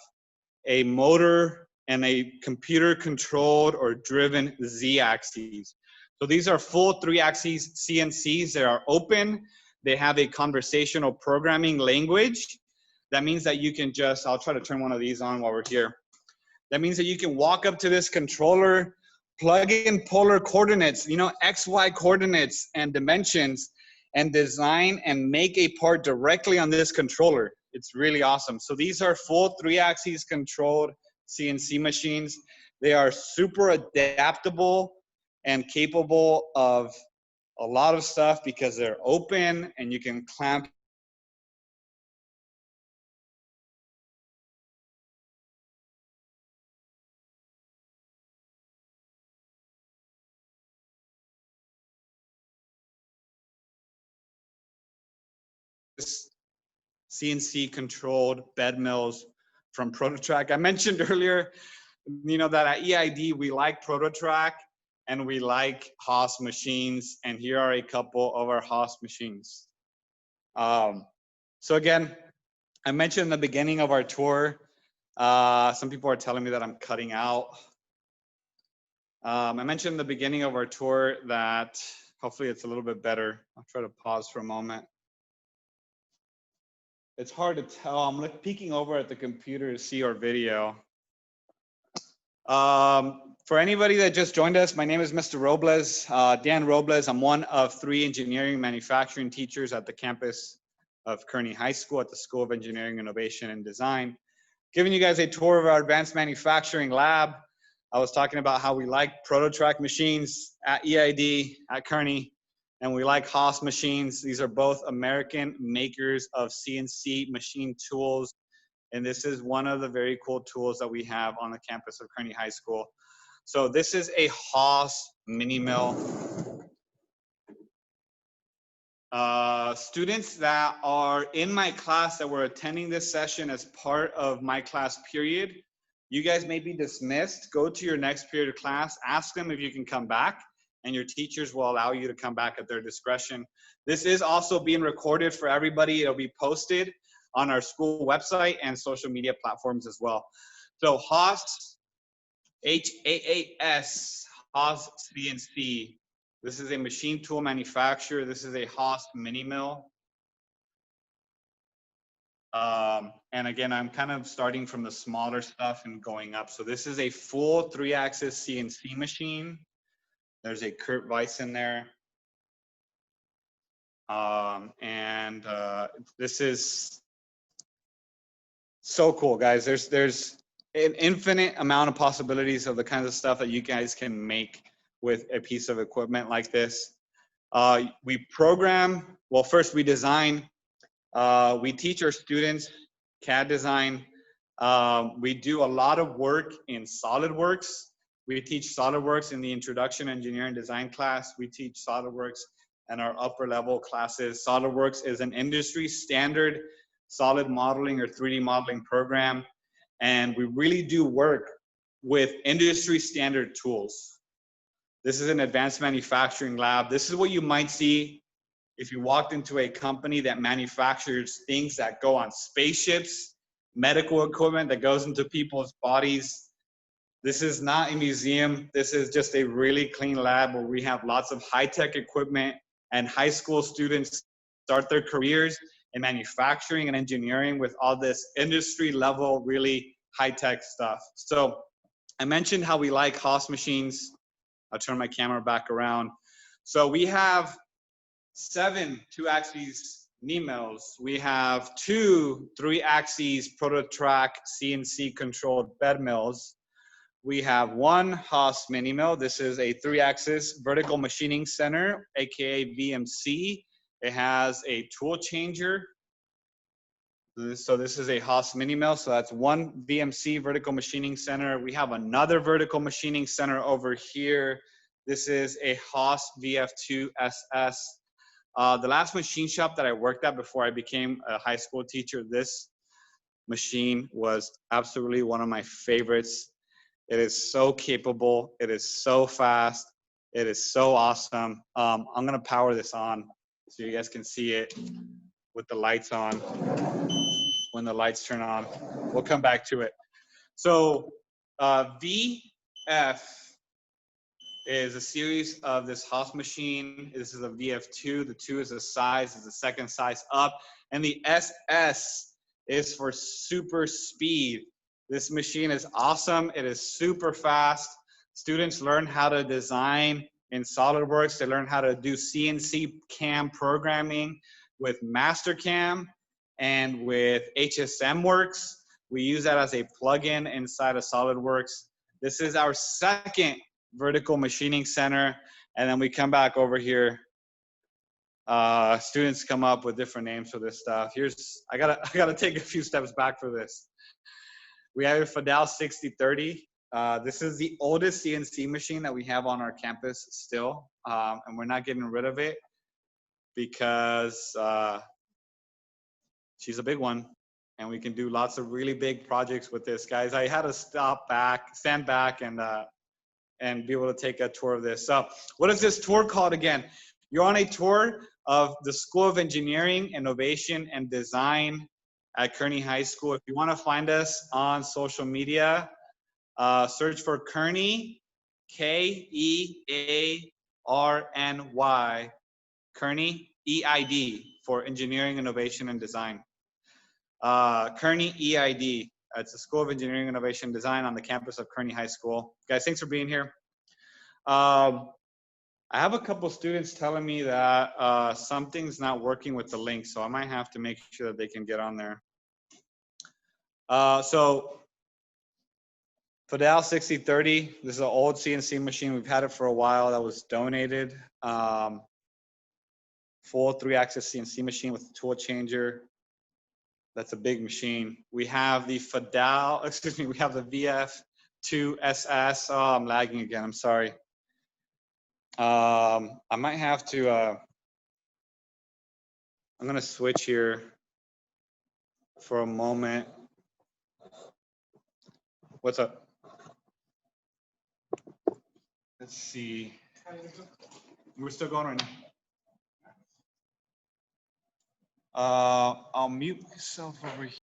a motor and a computer controlled or driven Z axes. So these are full 3-axis CNCs. They are open. They have a conversational programming language. That means that you can just, I'll try to turn one of these on while we're here. That means that you can walk up to this controller, plug in polar coordinates, you know, X, Y coordinates and dimensions, and design and make a part directly on this controller. It's really awesome. So these are full 3-axis controlled CNC machines. They are super adaptable and capable of a lot of stuff because they're open and you can clamp CNC controlled bed mills from ProtoTrack. I mentioned earlier, you know, that at EID, we like ProtoTrack and we like Haas machines. And here are a couple of our Haas machines. So again, I mentioned in the beginning of our tour, some people are telling me that I'm cutting out. I mentioned in the beginning of our tour that hopefully it's a little bit better. I'll try to pause for a moment. It's hard to tell. I'm like peeking over at the computer to see our video. For anybody that just joined us, my name is Mr. Robles, Dan Robles. I'm one of 3 engineering manufacturing teachers at the campus of Kearny High School at the School of Engineering, Innovation, and Design. Giving you guys a tour of our advanced manufacturing lab. I was talking about how we like ProtoTrack machines at EID, at Kearny, and we like Haas machines. These are both American makers of CNC machine tools. And this is one of the very cool tools that we have on the campus of Kearny High School. So this is a Haas mini mill. Students that are in my class that were attending this session as part of my class period, you guys may be dismissed. Go to your next period of class, ask them if you can come back, and your teachers will allow you to come back at their discretion. This is also being recorded for everybody. It'll be posted on our school website and social media platforms as well. So Haas, H-A-A-S, Haas CNC. This is a machine tool manufacturer. This is a Haas mini mill. And again, I'm kind of starting from the smaller stuff and going up. So this is a full 3-axis CNC machine. There's a Kurt Weiss in there. This is so cool, guys. There's an infinite amount of possibilities of the kinds of stuff that you guys can make with a piece of equipment like this. We program, well, first we design. We teach our students CAD design. We do a lot of work in SolidWorks. We teach SolidWorks in the Introduction Engineering Design class. We teach SolidWorks in our upper level classes. SolidWorks is an industry standard solid modeling or 3D modeling program. And we really do work with industry standard tools. This is an advanced manufacturing lab. This is what you might see if you walked into a company that manufactures things that go on spaceships, medical equipment that goes into people's bodies. This is not a museum. This is just a really clean lab where we have lots of high-tech equipment and high school students start their careers in manufacturing and engineering with all this industry level, really high-tech stuff. So I mentioned how we like Haas machines. I'll turn my camera back around. So we have 7 2-axis knee mills. We have 2 3-axis ProtoTrack CNC controlled bed mills. We have 1 Haas mini mill. This is a 3-axis vertical machining center, AKA VMC. It has a tool changer. So this is a Haas mini mill. So that's one VMC vertical machining center. We have another vertical machining center over here. This is a Haas VF2 SS. The last machine shop that I worked at before I became a high school teacher, this machine was absolutely one of my favorites. It is so capable. It is so fast. It is so awesome. I'm gonna power this on so you guys can see it with the lights on. When the lights turn on, we'll come back to it. So VF is a series of this Haas machine. This is a VF2. The 2 is a size, is the second size up. And the SS is for super speed. This machine is awesome. It is super fast. Students learn how to design in SolidWorks. They learn how to do CNC CAM programming with Mastercam and with HSM Works. We use that as a plugin inside of SolidWorks. This is our second vertical machining center, and then we come back over here. Students come up with different names for this stuff. Here's I gotta take a few steps back for this. We have a Fadal 6030. This is the oldest CNC machine that we have on our campus still, and we're not getting rid of it because she's a big one, and we can do lots of really big projects with this, guys. I had to stand back, and be able to take a tour of this. So what is this tour called again? You're on a tour of the School of Engineering, Innovation, and Design at Kearny High School. If you want to find us on social media, search for Kearny, Kearny, Kearny EID for Engineering, Innovation, and Design. Kearny EID. It's the School of Engineering, Innovation, and Design on the campus of Kearny High School. Guys, thanks for being here. I have a couple students telling me that something's not working with the link, so I might have to make sure that they can get on there. So Fadal 6030, this is an old CNC machine. We've had it for a while. That was donated. Full 3-axis CNC machine with a tool changer. That's a big machine. We have the Fadal, excuse me, we have the VF2 SS. Oh, I'm lagging again, I'm sorry. I might have to, I'm gonna switch here for a moment. What's up? Let's see. We're still going right now. I'll mute myself over here.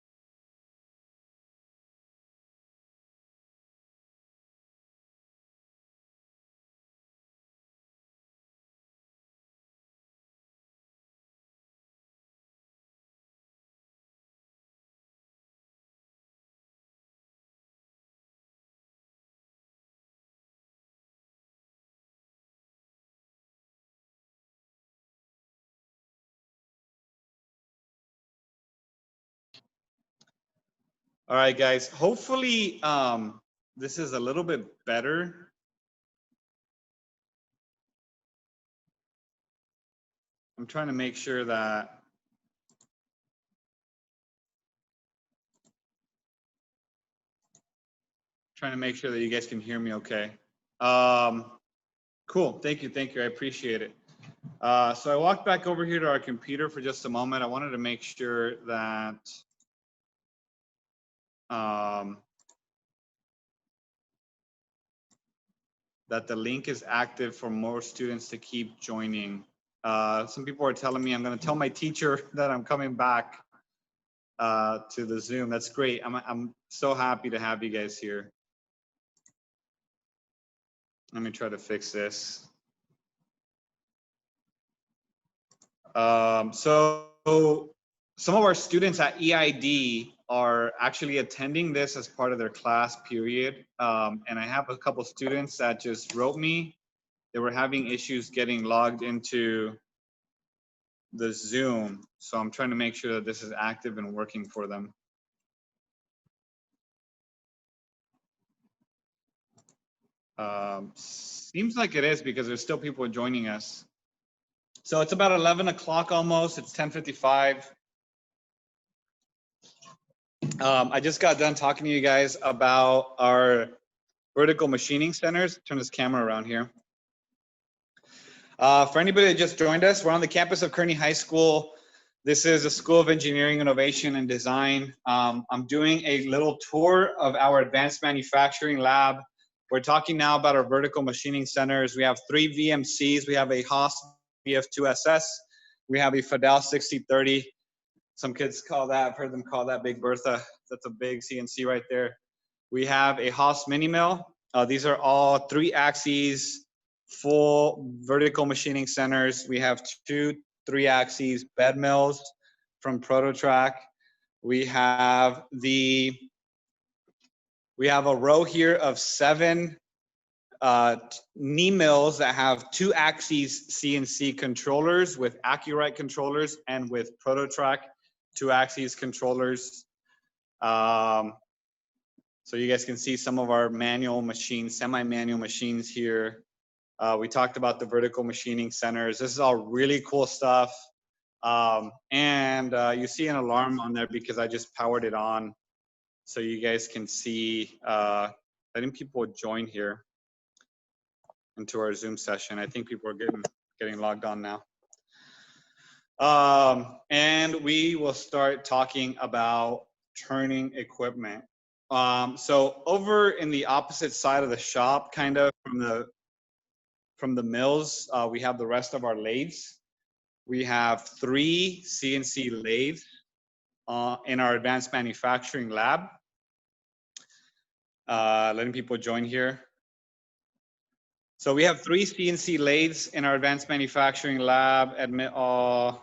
All right, guys. Hopefully, this is a little bit better. I'm trying to make sure that you guys can hear me okay. Cool. Thank you. I appreciate it. So I walked back over here to our computer for just a moment. I wanted to make sure that that the link is active for more students to keep joining. Some people are telling me I'm going to tell my teacher that I'm coming back to the Zoom. That's great. I'm so happy to have you guys here. Let me try to fix this. So some of our students at EID are actually attending this as part of their class period. And I have a couple students that just wrote me. They were having issues getting logged into the Zoom. So I'm trying to make sure that this is active and working for them. Seems like it is because there's still people joining us. So it's about 11 o'clock almost. It's 10:55. I just got done talking to you guys about our vertical machining centers. Turn this camera around here. For anybody that just joined us, we're on the campus of Kearny High School. This is a School of Engineering, Innovation, and Design. I'm doing a little tour of our advanced manufacturing lab. We're talking now about our vertical machining centers. We have 3 VMCs. We have a Haas BF2SS. We have a Fadal 6030. Some kids call that, I've heard them call that Big Bertha. That's a big CNC right there. We have a Haas mini mill. These are all 3 axes, full vertical machining centers. We have 2 3-axis bed mills from Prototrack. We have a row here of 7 knee mills that have 2-axis CNC controllers with Accurite controllers and with Prototrack 2-axis controllers. So you guys can see some of our manual machines, semi-manual machines here. We talked about the vertical machining centers. This is all really cool stuff. You see an alarm on there because I just powered it on so you guys can see, letting people join here into our Zoom session. I think people are getting logged on now. And we will start talking about turning equipment. So over in the opposite side of the shop, kind of from the mills, we have the rest of our lathes. We have 3 CNC lathes in our advanced manufacturing lab. Letting people join here. So we have 3 CNC lathes in our advanced manufacturing lab. Admit all.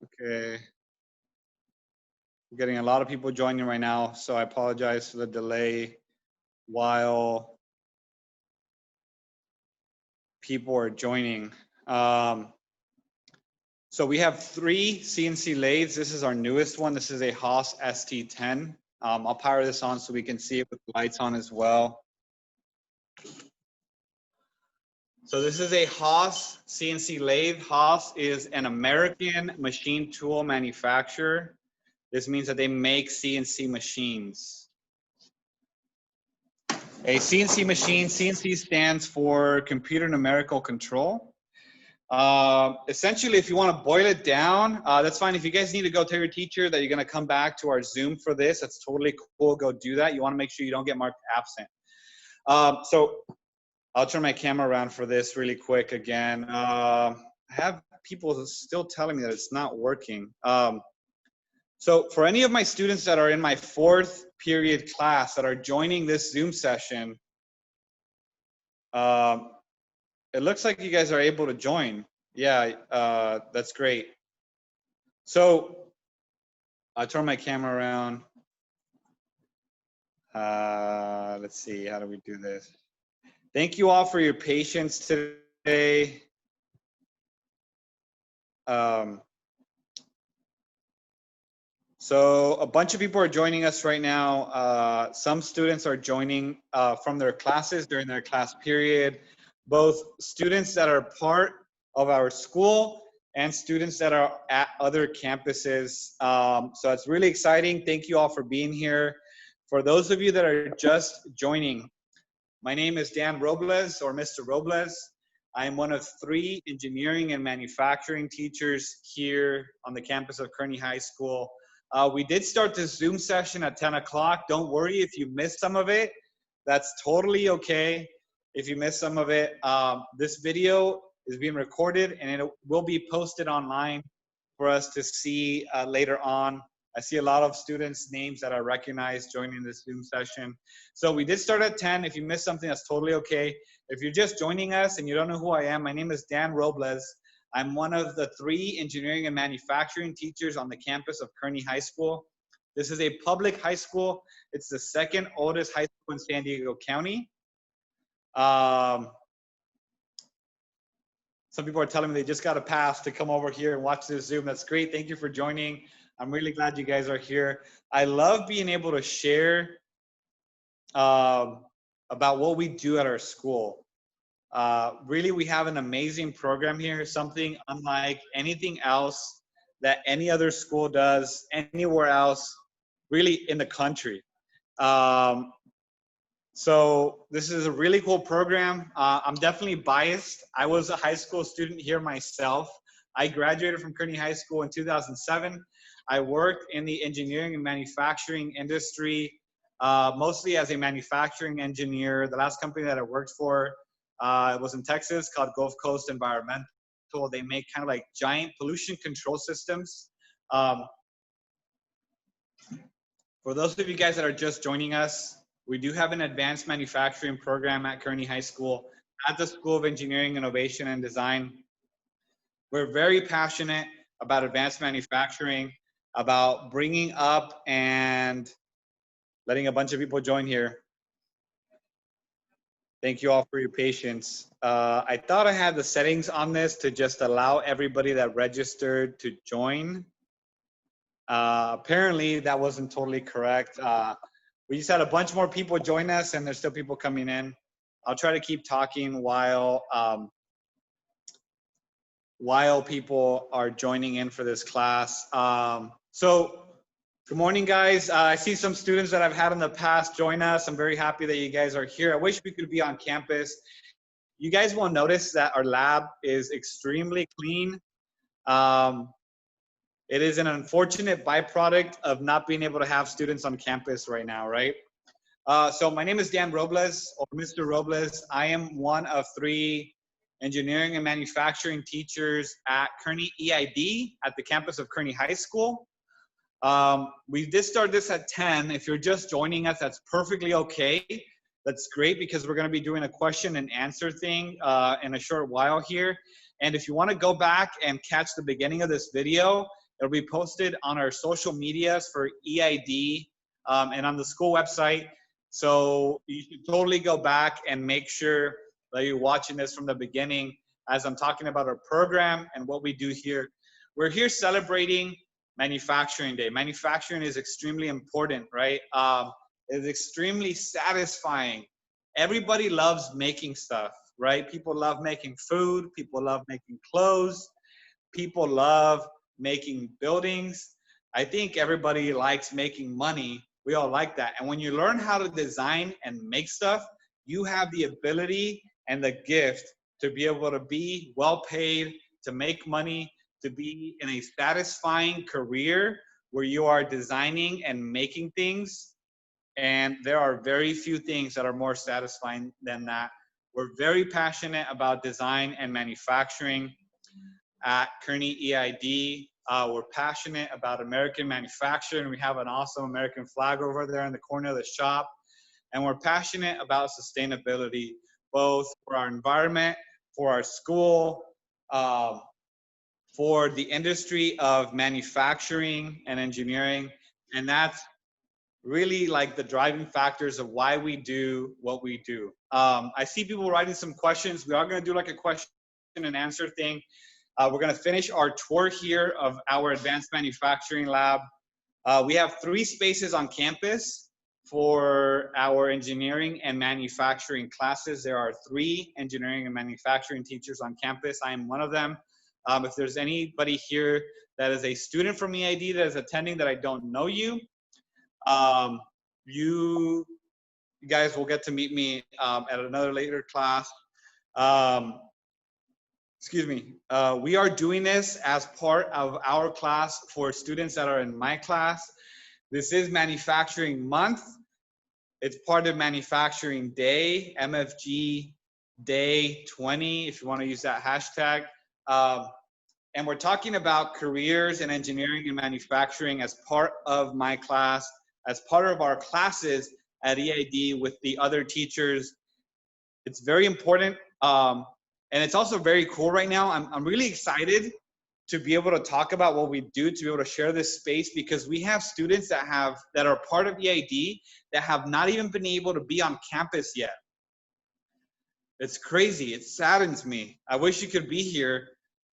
Okay. We're getting a lot of people joining right now, so I apologize for the delay while people are joining. So we have 3 CNC lathes. This is our newest one. This is a Haas ST10. I'll power this on so we can see it with the lights on as well. So this is a Haas CNC lathe. Haas is an American machine tool manufacturer. This means that they make CNC machines. A CNC machine, CNC stands for computer numerical control. Essentially, if you want to boil it down, that's fine. If you guys need to go tell your teacher that you're going to come back to our Zoom for this, that's totally cool. Go do that. You want to make sure you don't get marked absent. So I'll turn my camera around for this really quick again. I have people still telling me that it's not working. So for any of my students that are in my 4th period class that are joining this Zoom session, it looks like you guys are able to join. Yeah, that's great. So I'll turn my camera around. Let's see, how do we do this? Thank you all for your patience today. So a bunch of people are joining us right now. Some students are joining from their classes during their class period, both students that are part of our school and students that are at other campuses. So it's really exciting. Thank you all for being here. For those of you that are just joining, my name is Dan Robles, or Mr. Robles. I am one of 3 engineering and manufacturing teachers here on the campus of Kearny High School. We did start this Zoom session at 10 o'clock. Don't worry if you missed some of it. That's totally okay if you missed some of it. This video is being recorded and it will be posted online for us to see later on. I see a lot of students' names that I recognize joining this Zoom session. So we did start at 10. If you missed something, that's totally okay. If you're just joining us and you don't know who I am, my name is Dan Robles. I'm one of the 3 engineering and manufacturing teachers on the campus of Kearny High School. This is a public high school. It's the 2nd oldest high school in San Diego County. Some people are telling me they just got a pass to come over here and watch this Zoom. That's great. Thank you for joining. I'm really glad you guys are here. I love being able to share about what we do at our school. Really, we have an amazing program here, something unlike anything else that any other school does anywhere else, really in the country. So this is a really cool program. I'm definitely biased. I was a high school student here myself. I graduated from Kearny High School in 2007. I worked in the engineering and manufacturing industry, mostly as a manufacturing engineer. The last company that I worked for was in Texas, called Gulf Coast Environmental. They make kind of like giant pollution control systems. For those of you guys that are just joining us, we do have an advanced manufacturing program at Kearny High School, at the School of Engineering, Innovation, and Design. We're very passionate about advanced manufacturing, about bringing up and letting a bunch of people join here. Thank you all for your patience. I thought I had the settings on this to just allow everybody that registered to join. Apparently that wasn't totally correct. We just had a bunch more people join us and there's still people coming in. I'll try to keep talking while people are joining in for this class. So good morning, guys. I see some students that I've had in the past join us. I'm very happy that you guys are here. I wish we could be on campus. You guys will notice that our lab is extremely clean. It is an unfortunate byproduct of not being able to have students on campus right now, right? So my name is Dan Robles, or Mr. Robles. I am one of 3 engineering and manufacturing teachers at Kearny EID at the campus of Kearny High School. We did start this at 10. If you're just joining us, that's perfectly okay. That's great because we're going to be doing a question and answer thing in a short while here. And if you want to go back and catch the beginning of this video, it'll be posted on our social medias for EID and on the school website. So you should totally go back and make sure that you're watching this from the beginning as I'm talking about our program and what we do here. We're here celebrating Manufacturing Day. Manufacturing is extremely important, right? It's extremely satisfying. Everybody loves making stuff, right? People love making food. People love making clothes. People love making buildings. I think everybody likes making money. We all like that. And when you learn how to design and make stuff, you have the ability and the gift to be able to be well paid, to make money, to be in a satisfying career where you are designing and making things. And there are very few things that are more satisfying than that. We're very passionate about design and manufacturing at Kearny EID. We're passionate about American manufacturing. We have an awesome American flag over there in the corner of the shop. And we're passionate about sustainability, both for our environment, for our school, for the industry of manufacturing and engineering. And that's really like the driving factors of why we do what we do. I see people writing some questions. We are going to do like a question and answer thing. We're going to finish our tour here of our advanced manufacturing lab. We have 3 spaces on campus for our engineering and manufacturing classes. There are 3 engineering and manufacturing teachers on campus. I am one of them. If there's anybody here that is a student from EID that is attending that I don't know you, you guys will get to meet me at another later class. Excuse me. We are doing this as part of our class for students that are in my class. This is Manufacturing Month. It's part of Manufacturing Day, MFG Day 20, if you want to use that hashtag. And we're talking about careers in engineering and manufacturing as part of my class, as part of our classes at EID with the other teachers. It's very important. And it's also very cool right now. I'm really excited to be able to talk about what we do, to be able to share this space, because we have students that are part of EID that have not even been able to be on campus yet. It's crazy. It saddens me. I wish you could be here.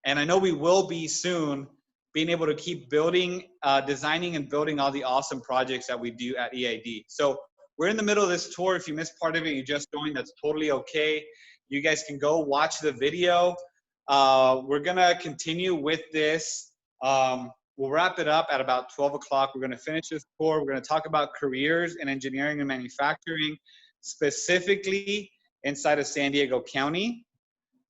And I know we will be soon, being able to keep building, designing and building all the awesome projects that we do at EID. So we're in the middle of this tour. If you missed part of it, you just joined, that's totally okay. You guys can go watch the video. We're gonna continue with this. We'll wrap it up at about 12 o'clock. We're gonna finish this tour. We're gonna talk about careers in engineering and manufacturing, specifically inside of San Diego County.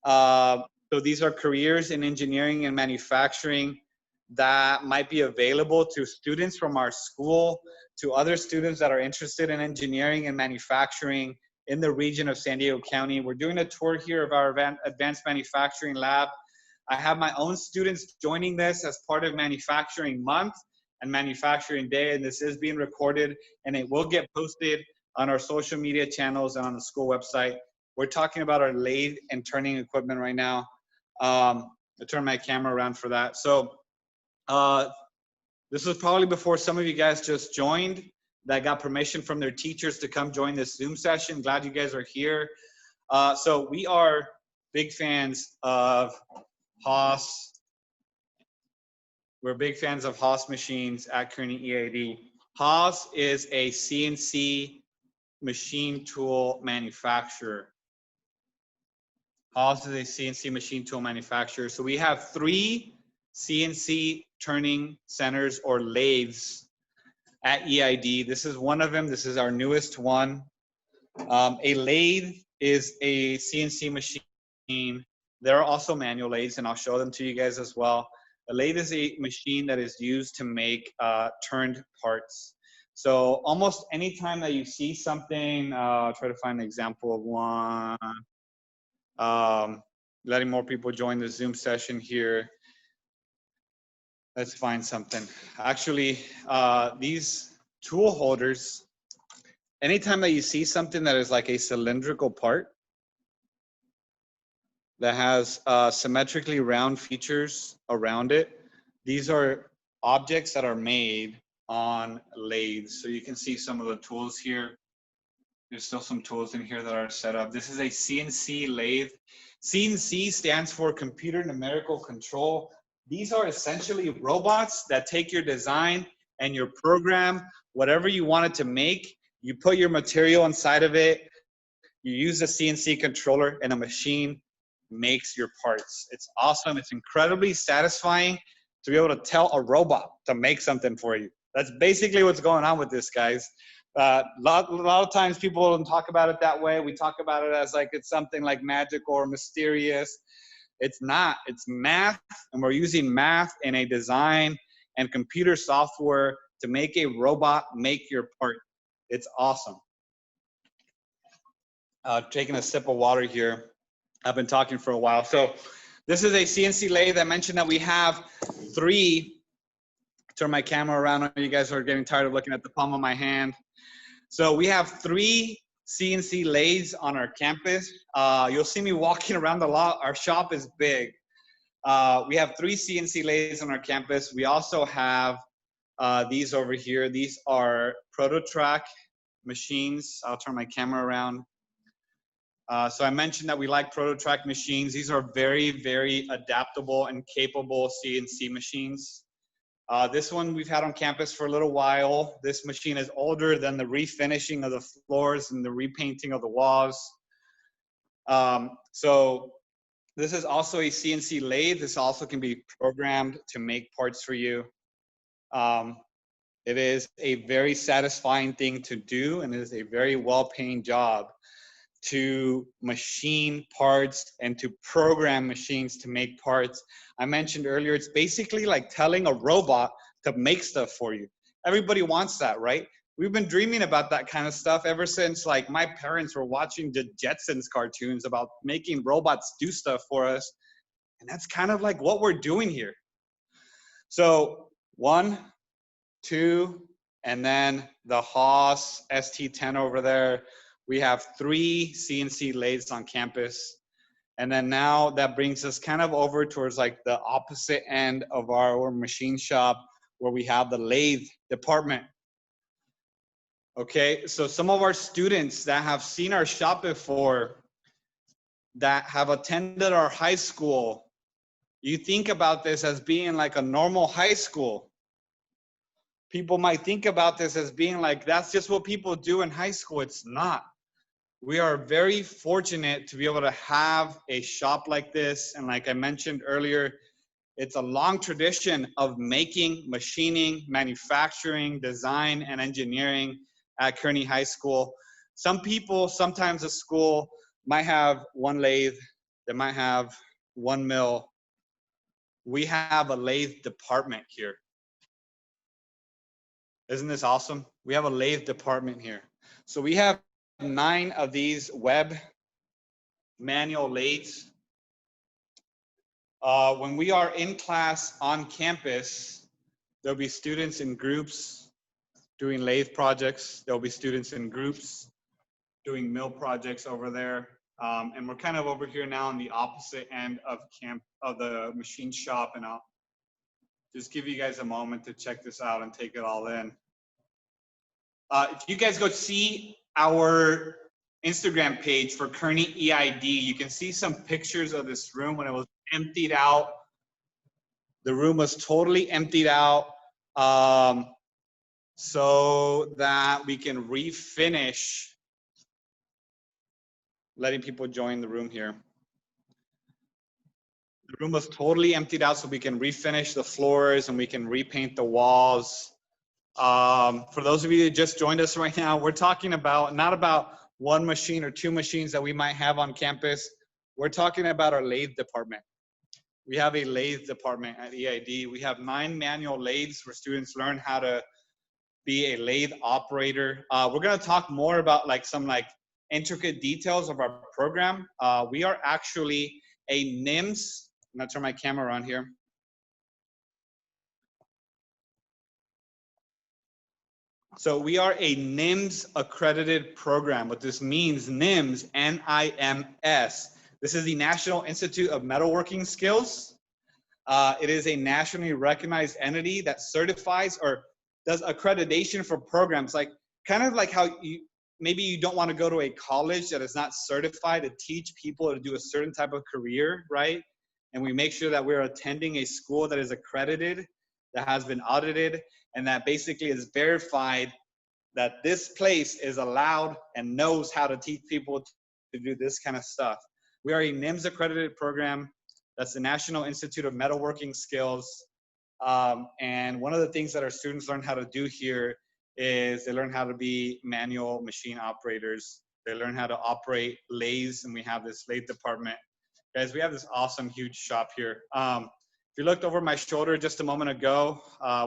So these are careers in engineering and manufacturing that might be available to students from our school, to other students that are interested in engineering and manufacturing in the region of San Diego County. We're doing a tour here of our advanced manufacturing lab. I have my own students joining this as part of Manufacturing Month and Manufacturing Day, and this is being recorded, and it will get posted on our social media channels and on the school website. We're talking about our lathe and turning equipment right now. I'll turn my camera around for that. So this was probably before some of you guys just joined that got permission from their teachers to come join this Zoom session. Glad you guys are here. So we are big fans of Haas. We're big fans of Haas machines at Kearny EID. Haas is a CNC machine tool manufacturer. Haas is a CNC machine tool manufacturer. So we have 3 CNC turning centers or lathes at EID. This is one of them. This is our newest one. A lathe is a CNC machine. There are also manual lathes, and I'll show them to you guys as well. A lathe is a machine that is used to make turned parts. So almost any time that you see something, I'll try to find an example of one. Letting more people join the Zoom session here. Let's find something. Actually, these tool holders, anytime that you see something that is like a cylindrical part that has symmetrically round features around it, these are objects that are made on lathes. So you can see some of the tools here. There's still some tools in here that are set up. This is a CNC lathe. CNC stands for computer numerical control. These are essentially robots that take your design and your program, whatever you want it to make, you put your material inside of it, you use a CNC controller, and a machine makes your parts. It's awesome. It's incredibly satisfying to be able to tell a robot to make something for you. That's basically what's going on with this, guys. A lot of times people don't talk about it that way. We talk about it as like it's something like magical or mysterious. It's not. It's math, and we're using math in a design and computer software to make a robot make your part. It's awesome. Taking a sip of water here. I've been talking for a while. So this is a CNC lathe. I mentioned that we have 3. Turn my camera around. I know you guys are getting tired of looking at the palm of my hand. So we have 3 CNC lathes on our campus. You'll see me walking around the lot. Our shop is big. We have 3 CNC lathes on our campus. We also have these over here. These are prototrack machines. I'll turn my camera around. So I mentioned that we like prototrack machines. These are very, very adaptable and capable CNC machines. This one we've had on campus for a little while. This machine is older than the refinishing of the floors and the repainting of the walls. So this is also a CNC lathe. This also can be programmed to make parts for you. It is a very satisfying thing to do, and it is a very well-paying job to machine parts and to program machines to make parts. I mentioned earlier, it's basically like telling a robot to make stuff for you. Everybody wants that, right? We've been dreaming about that kind of stuff ever since like my parents were watching the Jetsons cartoons about making robots do stuff for us. And that's kind of like what we're doing here. So 1, 2, and then the Haas ST10 over there. We have 3 CNC lathes on campus. And then now that brings us kind of over towards like the opposite end of our machine shop where we have the lathe department. Okay, so some of our students that have seen our shop before, that have attended our high school, you think about this as being like a normal high school. People might think about this as being like, that's just what people do in high school. It's not. We are very fortunate to be able to have a shop like this. And like I mentioned earlier, it's a long tradition of making, machining, manufacturing, design, and engineering at Kearny High School. Some people, sometimes a school might have one lathe, they might have one mill. We have a lathe department here. Isn't this awesome? We have a lathe department here. So we have 9 of these web manual lathes. When we are in class on campus, there'll be students in groups doing lathe projects. There'll be students in groups doing mill projects over there. And we're kind of over here now on the opposite end of the machine shop, and I'll just give you guys a moment to check this out and take it all in. If you guys go see our Instagram page for Kearny EID, you can see some pictures of this room when it was emptied out. The room was totally emptied out so that we can refinish, letting people join the room here. The room was totally emptied out so we can refinish the floors and we can repaint the walls. For those of you that just joined us right now, we're talking about not about one machine or 2 machines that we might have on campus. We're talking about our lathe department. We have a lathe department at EID. We have 9 manual lathes where students learn how to be a lathe operator. We're gonna talk more about some intricate details of our program. We are actually a NIMS. I'm gonna turn my camera on here. So we are a NIMS accredited program. What this means, NIMS, N-I-M-S. This is the National Institute of Metalworking Skills. It is a nationally recognized entity that certifies or does accreditation for programs, kind of like how maybe you don't want to go to a college that is not certified to teach people to do a certain type of career, right? And we make sure that we're attending a school that is accredited, that has been audited, and that basically is verified that this place is allowed and knows how to teach people to do this kind of stuff. We are a NIMS accredited program. That's the National Institute of Metalworking Skills. And one of the things that our students learn how to do here is they learn how to be manual machine operators. They learn how to operate lathes, and we have this lathe department. Guys, we have this awesome, huge shop here. If you looked over my shoulder just a moment ago,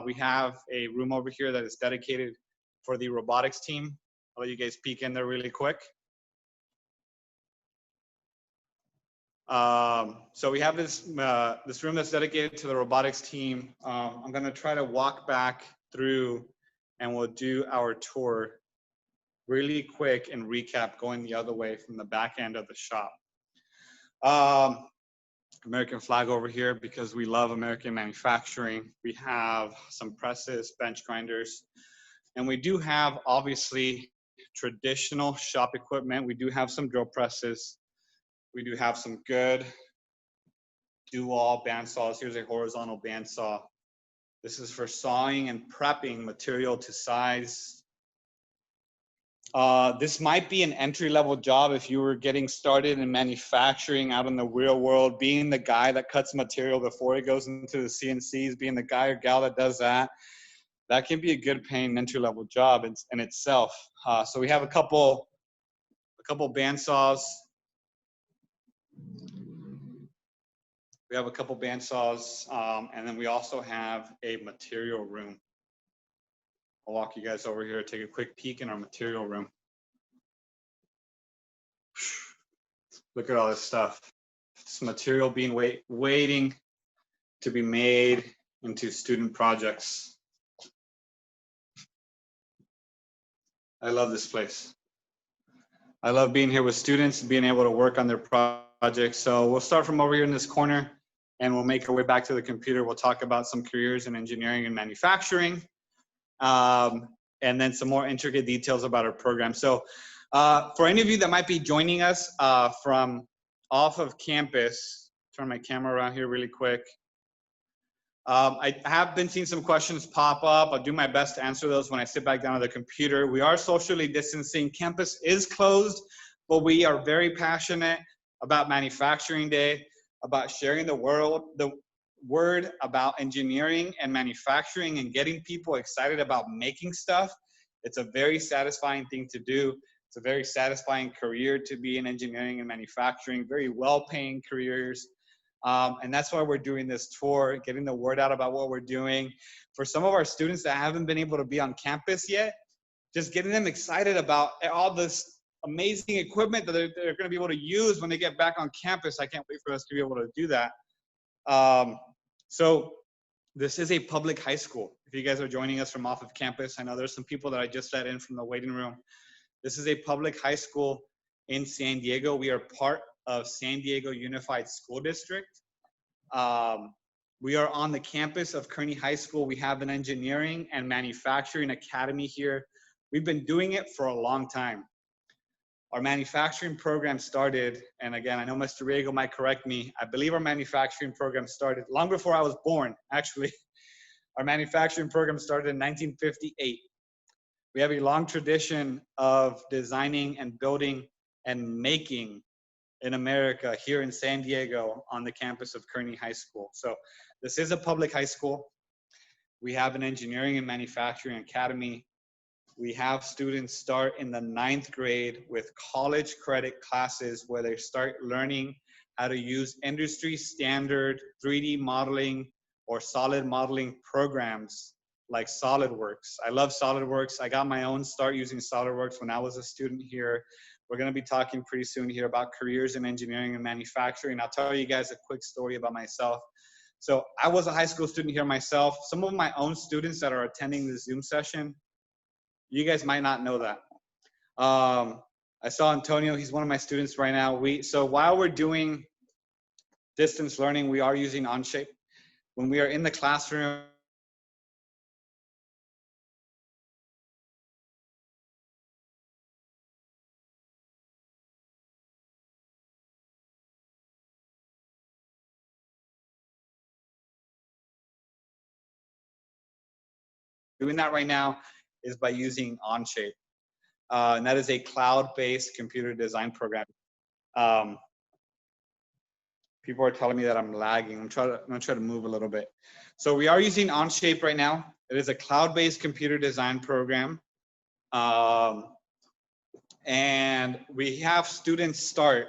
we have a room over here that is dedicated for the robotics team. I'll let you guys peek in there really quick. So we have this room that's dedicated to the robotics team. I'm gonna try to walk back through and we'll do our tour really quick and recap going the other way from the back end of the shop. American flag over here because we love American manufacturing. We have some presses, bench grinders, and we do have obviously traditional shop equipment. We do have some drill presses. We do have some good do-all bandsaws. Here's a horizontal bandsaw. This is for sawing and prepping material to size. This might be an entry-level job if you were getting started in manufacturing out in the real world, being the guy that cuts material before it goes into the CNCs, being the guy or gal that does that. That can be a good paying entry-level job in itself. So we have a couple bandsaws. We have a couple bandsaws, and then we also have a material room. I'll walk you guys over here, take a quick peek in our material room. Look at all this stuff. It's material being waiting to be made into student projects. I love this place. I love being here with students and being able to work on their projects. So we'll start from over here in this corner and we'll make our way back to the computer. We'll talk about some careers in engineering and manufacturing. And then some more intricate details about our program. So for any of you that might be joining us from off of campus, turn my camera around here really quick. I have been seeing some questions pop up. I'll do my best to answer those when I sit back down at the computer. We are socially distancing. Campus is closed, but we are very passionate about Manufacturing Day, about sharing the word about engineering and manufacturing and getting people excited about making stuff. It's a very satisfying thing to do. It's a very satisfying career to be in engineering and manufacturing, very well-paying careers. And that's why we're doing this tour, getting the word out about what we're doing. For some of our students that haven't been able to be on campus yet, just getting them excited about all this amazing equipment that they're going to be able to use when they get back on campus. I can't wait for us to be able to do that. So this is a public high school. If you guys are joining us from off of campus, I know there's some people that I just let in from the waiting room. This is a public high school in San Diego. We are part of San Diego Unified School District. We are on the campus of Kearny High School. We have an engineering and manufacturing academy here. We've been doing it for a long time. Our manufacturing program started, and again, I know Mr. Riego might correct me. I believe our manufacturing program started long before I was born, actually. Our manufacturing program started in 1958. We have a long tradition of designing and building and making in America here in San Diego on the campus of Kearny High School. So this is a public high school. We have an engineering and manufacturing academy. We have students start in the 9th grade with college credit classes where they start learning how to use industry standard 3D modeling or solid modeling programs like SolidWorks. I love SolidWorks. I got my own start using SolidWorks when I was a student here. We're going to be talking pretty soon here about careers in engineering and manufacturing. I'll tell you guys a quick story about myself. So I was a high school student here myself. Some of my own students that are attending the Zoom session, you guys might not know that. I saw Antonio, he's one of my students right now. So while we're doing distance learning, we are using Onshape. When we are in the classroom, doing that right now is by using Onshape. And that is a cloud-based computer design program. People are telling me that I'm lagging. I'm gonna try to move a little bit. So we are using Onshape right now. It is a cloud-based computer design program. And we have students start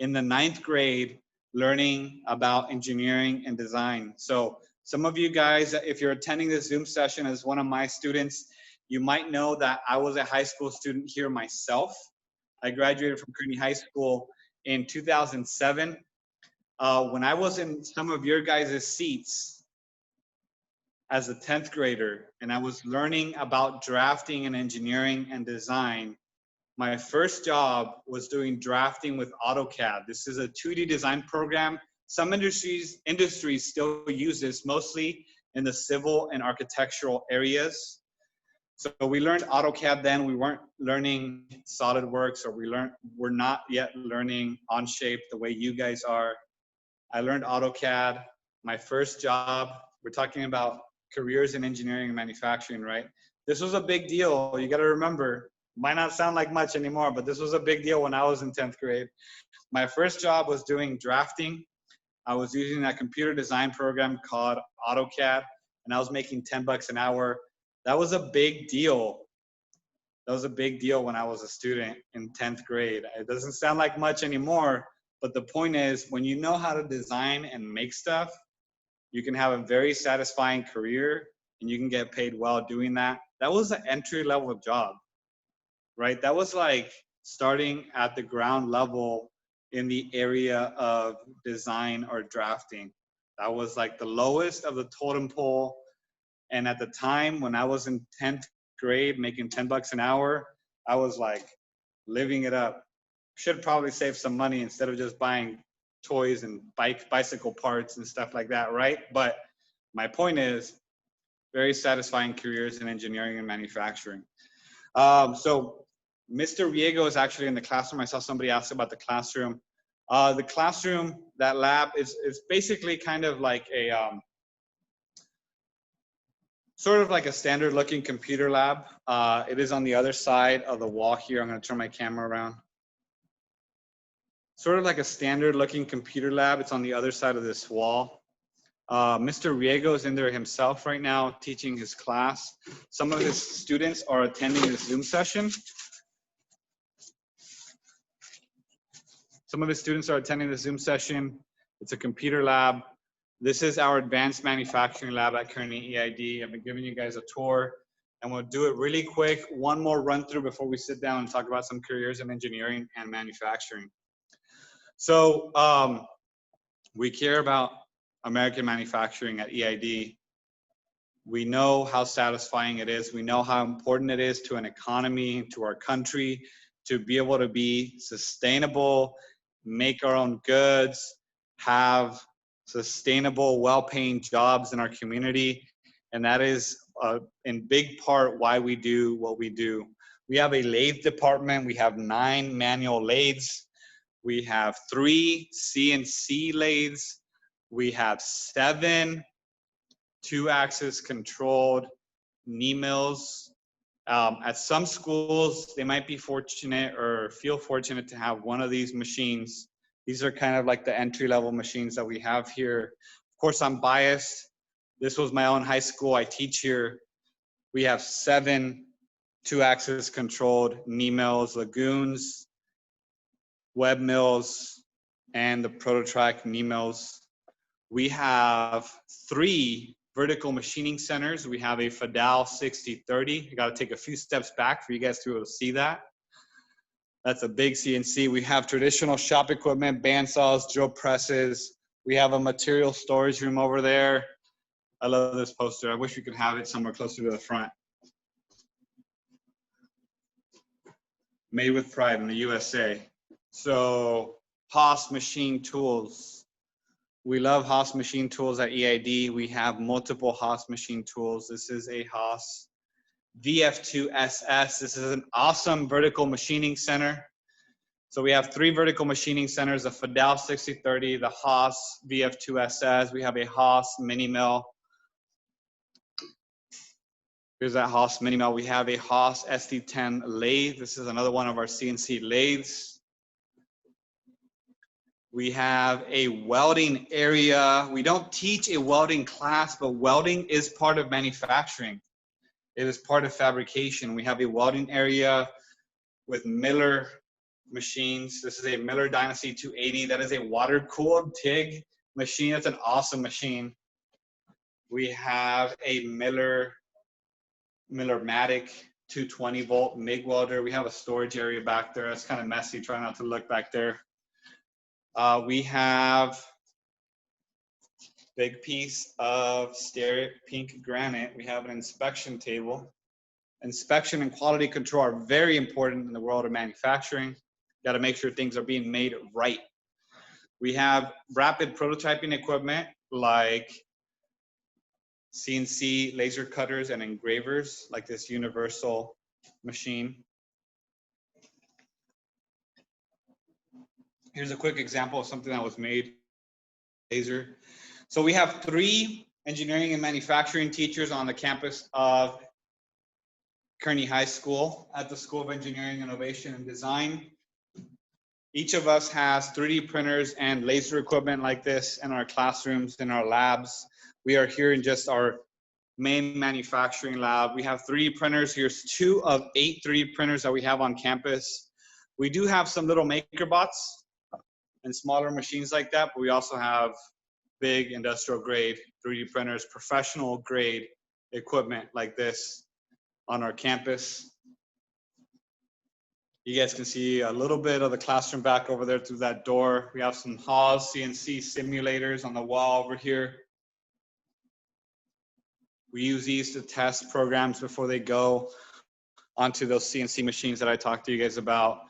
in the 9th grade learning about engineering and design. So some of you guys, if you're attending this Zoom session as one of my students, you might know that I was a high school student here myself. I graduated from Kearny High School in 2007. When I was in some of your guys' seats as a 10th grader, and I was learning about drafting and engineering and design, my first job was doing drafting with AutoCAD. This is a 2D design program. Some industries still use this, mostly in the civil and architectural areas. So we learned AutoCAD then. We weren't learning SolidWorks, or we're not yet learning Onshape the way you guys are. I learned AutoCAD. My first job, we're talking about careers in engineering and manufacturing, right? This was a big deal. You got to remember, might not sound like much anymore, but this was a big deal when I was in 10th grade. My first job was doing drafting. I was using that computer design program called AutoCAD, and I was making $10 an hour. That was a big deal. That was a big deal when I was a student in 10th grade. It doesn't sound like much anymore, but the point is, when you know how to design and make stuff, you can have a very satisfying career and you can get paid well doing that. That was an entry-level job, right? That was like starting at the ground level in the area of design or drafting. That was like the lowest of the totem pole. And at the time when I was in 10th grade making $10 an hour, I was like living it up. Should probably save some money instead of just buying toys and bicycle parts and stuff like that, right? But my point is, very satisfying careers in engineering and manufacturing. So Mr. Riego is actually in the classroom. I saw somebody ask about the classroom. The classroom, that lab is basically kind of like a, sort of like a standard looking computer lab. It is on the other side of the wall here. I'm gonna turn my camera around. sort of like a standard looking computer lab. It's on the other side of this wall. Mr. Riego is in there himself right now teaching his class. Some of his students are attending this Zoom session. It's a computer lab. This is our advanced manufacturing lab at Kearny EID. I've been giving you guys a tour, and we'll do it really quick. One more run through before we sit down and talk about some careers in engineering and manufacturing. So we care about American manufacturing at EID. We know how satisfying it is. We know how important it is to an economy, to our country, to be able to be sustainable, make our own goods, have sustainable, well-paying jobs in our community. And that is in big part why we do what we do. We have a lathe department. We have 9 manual lathes. We have 3 CNC lathes. We have 7 2-axis controlled knee mills. At some schools, they might be fortunate or feel fortunate to have one of these machines. These are kind of like the entry-level machines that we have here. Of course, I'm biased. This was my own high school. I teach here. We have 7 2-axis controlled knee mills, lagoons, web mills, and the prototype knee mills. We have 3 vertical machining centers. We have a Fadal 6030. I got to take a few steps back for you guys to be able to see that. That's a big CNC. We have traditional shop equipment, bandsaws, drill presses. We have a material storage room over there. I love this poster. I wish we could have it somewhere closer to the front. Made with pride in the USA. So Haas Machine Tools. We love Haas machine tools at EID. We have multiple Haas machine tools. This is a Haas VF2SS. This is an awesome vertical machining center. So we have 3 vertical machining centers, the Fadal 6030, the Haas VF2SS. We have a Haas mini mill. Here's that Haas mini mill. We have a Haas SD10 lathe. This is another one of our CNC lathes. We have a welding area. We don't teach a welding class, but welding is part of manufacturing. It is part of fabrication. We have a welding area with Miller machines. This is a Miller Dynasty 280. That is a water-cooled TIG machine. That's an awesome machine. We have a Miller-Matic 220 volt MIG welder. We have a storage area back there. That's kind of messy. Try not to look back there. We have big piece of stearic pink granite. We have an inspection table. Inspection and quality control are very important in the world of manufacturing. Got to make sure things are being made right. We have rapid prototyping equipment like CNC laser cutters and engravers, like this universal machine. Here's a quick example of something that was made laser. So we have 3 engineering and manufacturing teachers on the campus of Kearny High School at the School of Engineering, Innovation, and Design. Each of us has 3D printers and laser equipment like this in our classrooms, in our labs. We are here in just our main manufacturing lab. We have 3D printers. Here's 2 of 8 3D printers that we have on campus. We do have some little maker bots and smaller machines like that, but we also have big industrial grade 3D printers, professional grade equipment like this on our campus. You guys can see a little bit of the classroom back over there through that door. We have some Haas CNC simulators on the wall over here. We use these to test programs before they go onto those CNC machines that I talked to you guys about.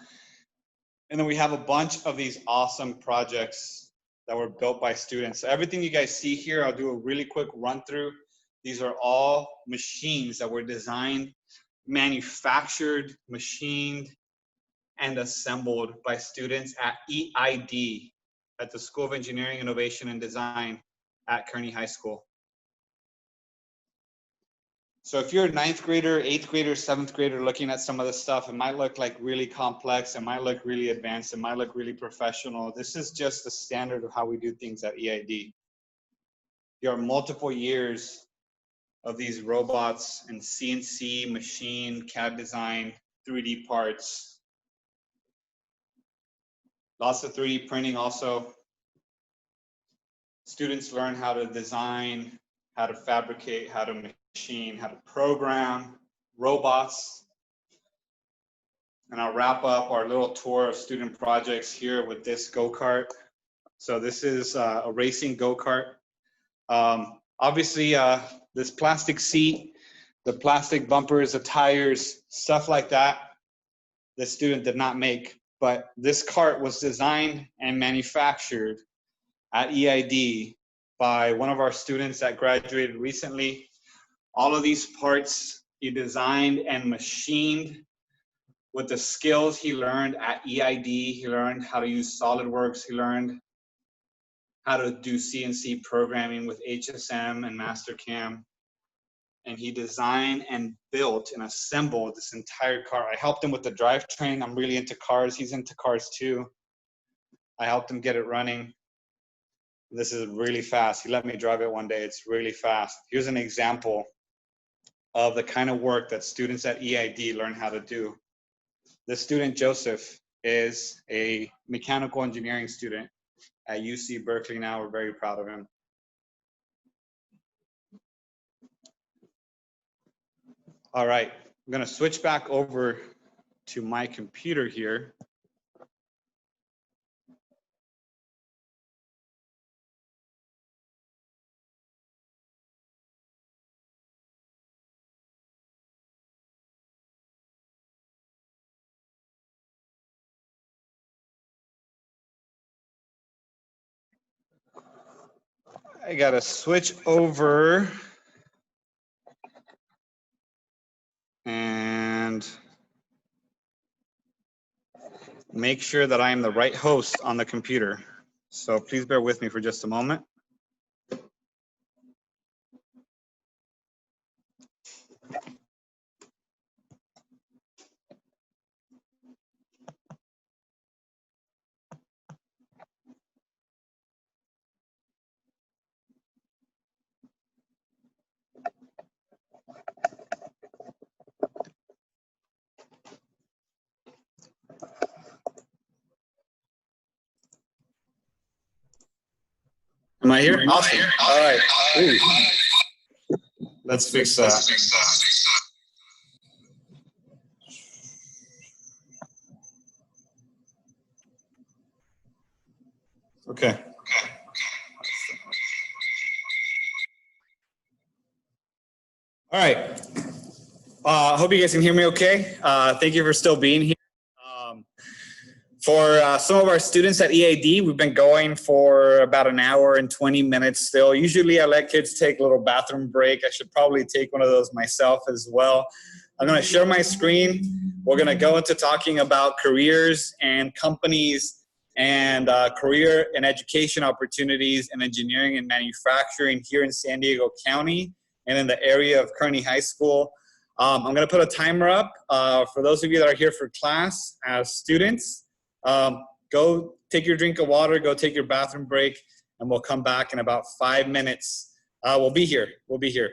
And then we have a bunch of these awesome projects that were built by students. So everything you guys see here, I'll do a really quick run through. These are all machines that were designed, manufactured, machined, and assembled by students at EID, at the School of Engineering, Innovation, and Design at Kearny High School. So if you're a 9th grader, 8th grader, 7th grader looking at some of this stuff, it might look like really complex, it might look really advanced, it might look really professional. This is just the standard of how we do things at EID. There are multiple years of these robots and CNC, machine, CAD design, 3D parts. Lots of 3D printing also. Students learn how to design, how to fabricate, how to machine, how to program robots. And I'll wrap up our little tour of student projects here with this go-kart. So this is a racing go-kart. Obviously, this plastic seat, the plastic bumpers, the tires, stuff like that, the student did not make. But this kart was designed and manufactured at EID by one of our students that graduated recently. All of these parts he designed and machined with the skills he learned at EID. He learned how to use SolidWorks. He learned how to do CNC programming with HSM and Mastercam. And he designed and built and assembled this entire car. I helped him with the drivetrain. I'm really into cars. He's into cars too. I helped him get it running. This is really fast. He let me drive it one day. It's really fast. Here's an example of the kind of work that students at EID learn how to do. This student, Joseph, is a mechanical engineering student at UC Berkeley now. We're very proud of him. All right, I'm gonna switch back over to my computer here. I gotta switch over and make sure that I am the right host on the computer. So please bear with me for just a moment. Am I here? Awesome. All right. Ooh. Let's fix that. Okay. All right. Hope you guys can hear me okay. Thank you for still being here. For some of our students at EID, we've been going for about an hour and 20 minutes still. Usually I let kids take a little bathroom break. I should probably take one of those myself as well. I'm gonna share my screen. We're gonna go into talking about careers and companies and career and education opportunities in engineering and manufacturing here in San Diego County and in the area of Kearny High School. I'm gonna put a timer up for those of you that are here for class as students. Go take your drink of water, go take your bathroom break, and we'll come back in about 5 minutes. We'll be here. We'll be here.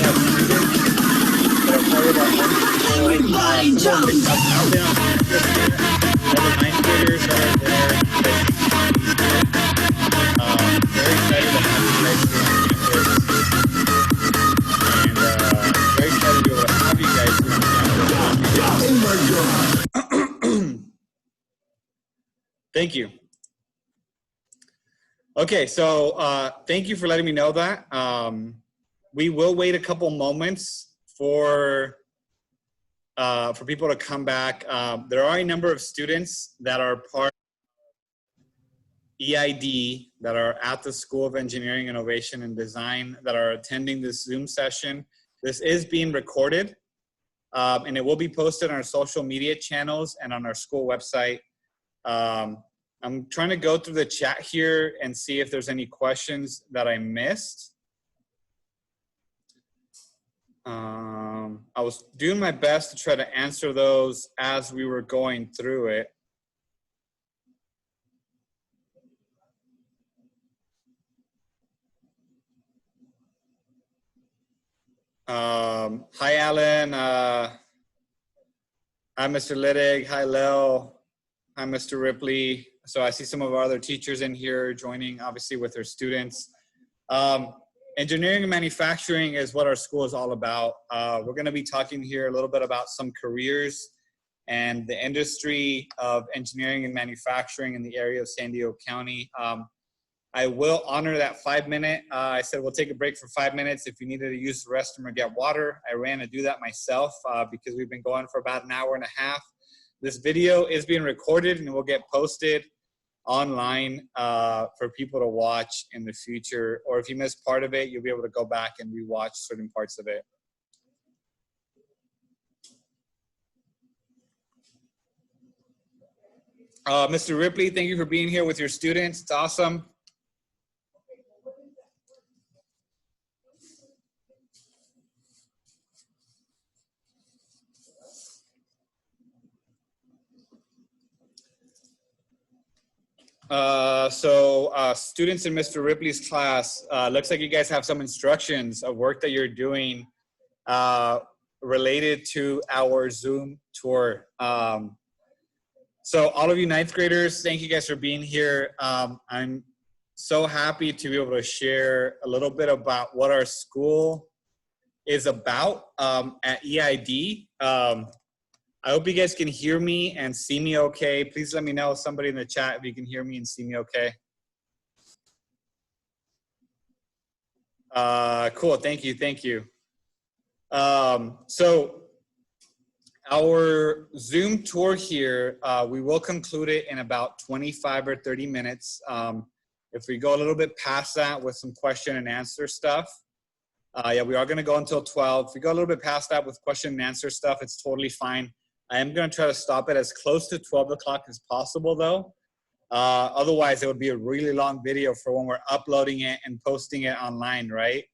have students that are part of our Everybody jump! all the ninth graders that are there. Very excited to have you guys here on campus. And very excited to be able to have you guys here on campus. Oh my God! Thank you. Okay, so thank you for letting me know that. We will wait a couple moments for people to come back. There are a number of students that are part of EID that are at the School of Engineering, Innovation, and Design that are attending this Zoom session. This is being recorded, and it will be posted on our social media channels and on our school website. I'm trying to go through the chat here and see if there's any questions that I missed. I was doing my best to try to answer those as we were going through it. Hi, Alan. Hi, Mr. Littig. Hi, Lil. Hi, Mr. Ripley. So I see some of our other teachers in here joining, obviously, with their students. Engineering and manufacturing is what our school is all about. We're going to be talking here a little bit about some careers and the industry of engineering and manufacturing in the area of San Diego County. I will honor that 5 minute. I said we'll take a break for 5 minutes if you needed to use the restroom or get water. I ran to do that myself because we've been going for about an hour and a half. This video is being recorded and will get posted online for people to watch in the future. Or if you missed part of it, you'll be able to go back and rewatch certain parts of it. Mr. Ripley, thank you for being here with your students. It's awesome. Students in Mr. Ripley's class, looks like you guys have some instructions of work that you're doing related to our Zoom tour. So all of you ninth graders, thank you guys for being here. I'm so happy to be able to share a little bit about what our school is about at EID. I hope you guys can hear me and see me okay. Please let me know, somebody in the chat, if you can hear me and see me okay. Cool, thank you, thank you. So our Zoom tour here, we will conclude it in about 25 or 30 minutes. If we go a little bit past that with some question and answer stuff, yeah, we are gonna go until 12. If we go a little bit past that with question and answer stuff, it's totally fine. I am going to try to stop it as close to 12 o'clock as possible, though. Otherwise, it would be a really long video for when we're uploading it and posting it online, right?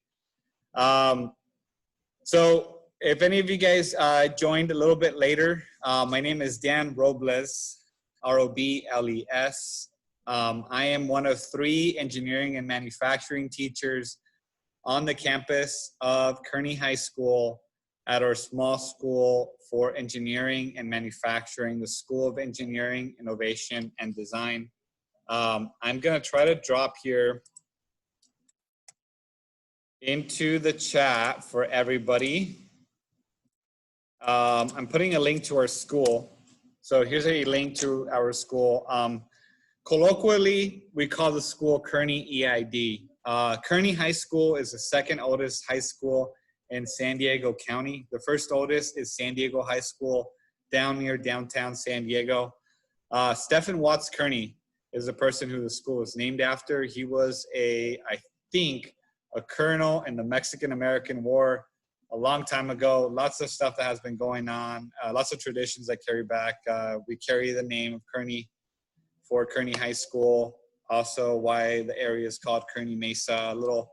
So if any of you guys joined a little bit later, my name is Dan Robles, R-O-B-L-E-S. I am one of 3 engineering and manufacturing teachers on the campus of Kearny High School at our small school for engineering and manufacturing, the School of Engineering, Innovation, and Design. I'm gonna try to drop here into the chat for everybody. I'm putting a link to our school. So here's a link to our school. Colloquially, we call the school Kearny EID. Kearny High School is the 2nd oldest high school in San Diego County. The first oldest is San Diego High School down near downtown San Diego. Stephen Watts Kearny is the person who the school is named after. He was I think, a colonel in the Mexican-American War a long time ago. Lots of stuff that has been going on, lots of traditions that carry back. We carry the name of Kearny for Kearny High School. Also why the area is called Kearny Mesa. A little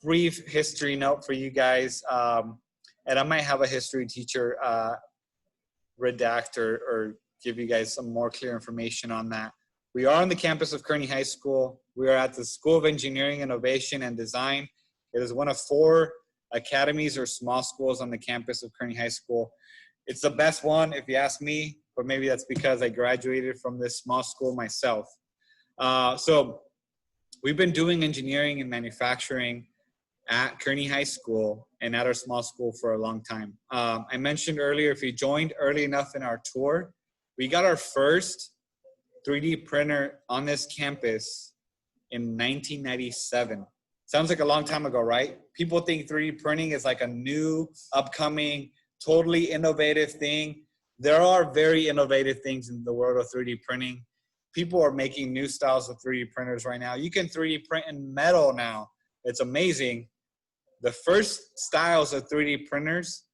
brief history note for you guys. And I might have a history teacher redact or give you guys some more clear information on that. We are on the campus of Kearny High School. We are at the School of Engineering, Innovation, and Design. It is one of 4 academies or small schools on the campus of Kearny High School. It's the best one, if you ask me, but maybe that's because I graduated from this small school myself. So we've been doing engineering and manufacturing at Kearny High School and at our small school for a long time. I mentioned earlier, if you joined early enough in our tour, we got our first 3D printer on this campus in 1997. Sounds like a long time ago, right? People think 3D printing is like a new, upcoming, totally innovative thing. There are very innovative things in the world of 3D printing. People are making new styles of 3D printers right now. You can 3D print in metal now. It's amazing. The first styles of 3D printers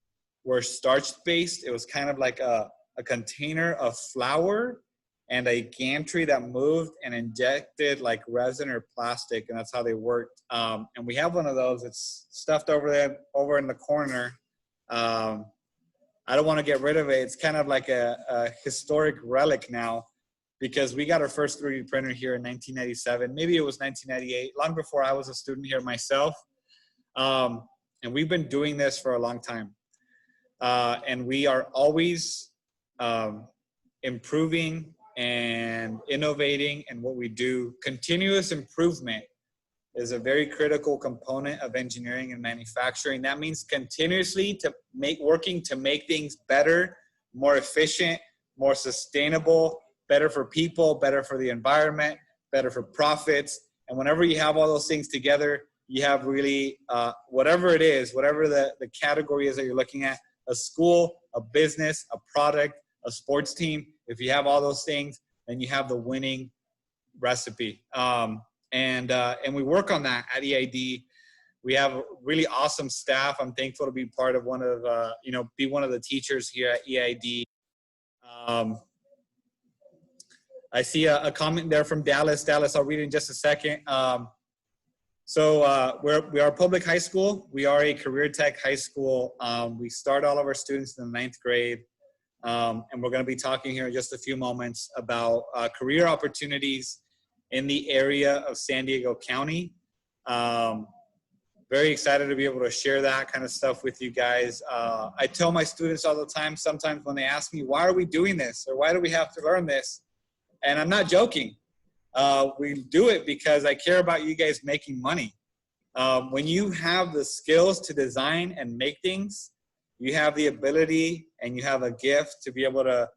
were starch-based. It was kind of like a container of flour and a gantry that moved and injected like resin or plastic, and that's how they worked. And we have one of those. It's stuffed over there, over in the corner. I don't want to get rid of it. It's kind of like a historic relic now, because we got our first 3D printer here in 1997. Maybe it was 1998, long before I was a student here myself. And we've been doing this for a long time. And we are always improving and innovating in what we do. Continuous improvement is a very critical component of engineering and manufacturing. That means continuously working to make things better, more efficient, more sustainable, better for people, better for the environment, better for profits. And whenever you have all those things together, you have really, whatever it is, whatever the category is that you're looking at, a school, a business, a product, a sports team, if you have all those things, then you have the winning recipe. And we work on that at EID. We have really awesome staff. I'm thankful to be part of be one of the teachers here at EID. I see a comment there from Dallas. Dallas, I'll read it in just a second. We are a public high school. We are a career tech high school. We start all of our students in the 9th grade. And we're going to be talking here in just a few moments about career opportunities in the area of San Diego County. Very excited to be able to share that kind of stuff with you guys. I tell my students all the time, sometimes when they ask me, why are we doing this? Or why do we have to learn this? And I'm not joking. We do it because I care about you guys making money. When you have the skills to design and make things, you have the ability and you have a gift to be able to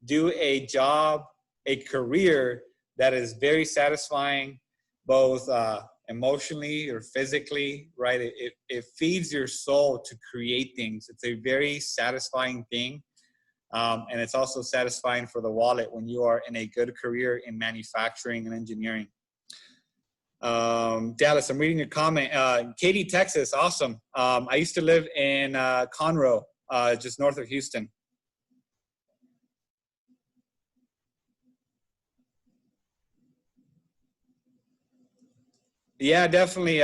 do a job, a career that is very satisfying, both emotionally or physically, right? It feeds your soul to create things. It's a very satisfying thing. And it's also satisfying for the wallet when you are in a good career in manufacturing and engineering. Dallas, I'm reading your comment. Katy, Texas, awesome. I used to live in Conroe, just north of Houston. Yeah, definitely.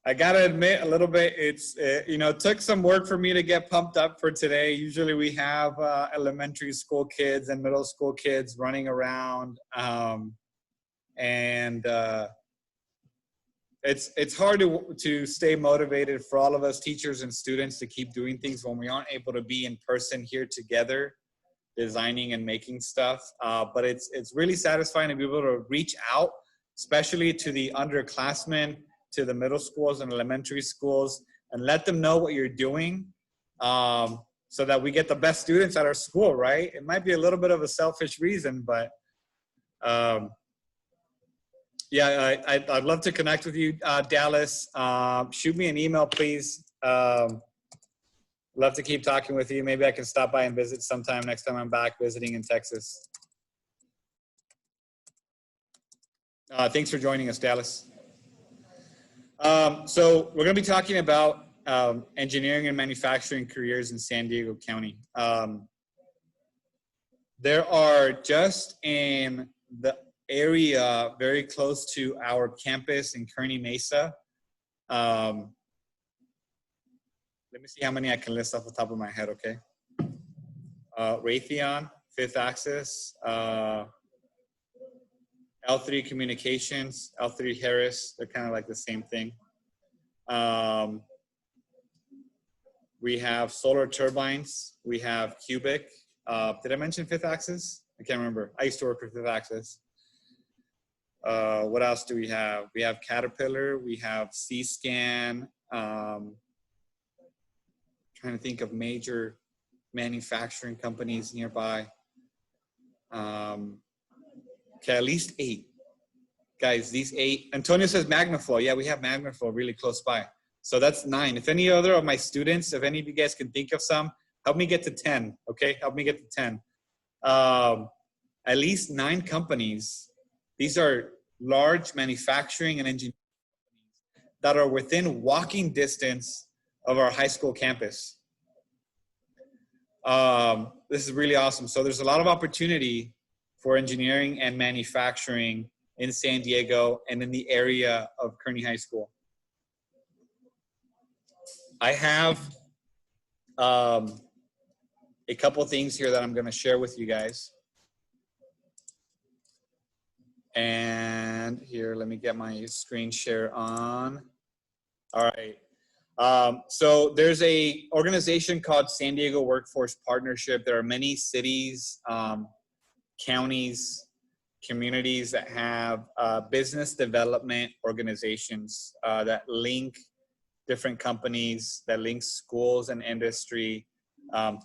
I gotta admit a little bit, it took some work for me to get pumped up for today. Usually we have elementary school kids and middle school kids running around. It's hard to stay motivated for all of us teachers and students to keep doing things when we aren't able to be in person here together, designing and making stuff. But it's really satisfying to be able to reach out, especially to the underclassmen, to the middle schools and elementary schools, and let them know what you're doing, so that we get the best students at our school, right? It might be a little bit of a selfish reason, but yeah, I'd love to connect with you, Dallas. Shoot me an email, please. Love to keep talking with you. Maybe I can stop by and visit sometime next time I'm back visiting in Texas. Thanks for joining us, Dallas. So we're going to be talking about engineering and manufacturing careers in San Diego County. There are just in the area very close to our campus in Kearny Mesa. Let me see how many I can list off the top of my head, okay? Raytheon, Fifth Axis, L3 Communications, L3 Harris, they're kind of like the same thing. We have solar turbines. We have cubic. Did I mention fifth axis? I can't remember. I used to work with fifth axis. What else do we have? We have Caterpillar. We have C-Scan. Trying to think of major manufacturing companies nearby. Okay, at least 8. Guys, these 8. Antonio says Magnaflow. Yeah, we have Magnaflow really close by. So that's 9. If any other of my students, if any of you guys can think of some, help me get to 10, okay? Help me get to 10. At least 9 companies. These are large manufacturing and engineering companies that are within walking distance of our high school campus. This is really awesome. So there's a lot of opportunity for engineering and manufacturing in San Diego and in the area of Kearny High School. I have a couple things here that I'm going to share with you guys. And here, let me get my screen share on. All right. So there's a organization called San Diego Workforce Partnership. There are many cities, counties, communities that have business development organizations that link different companies, that link schools and industry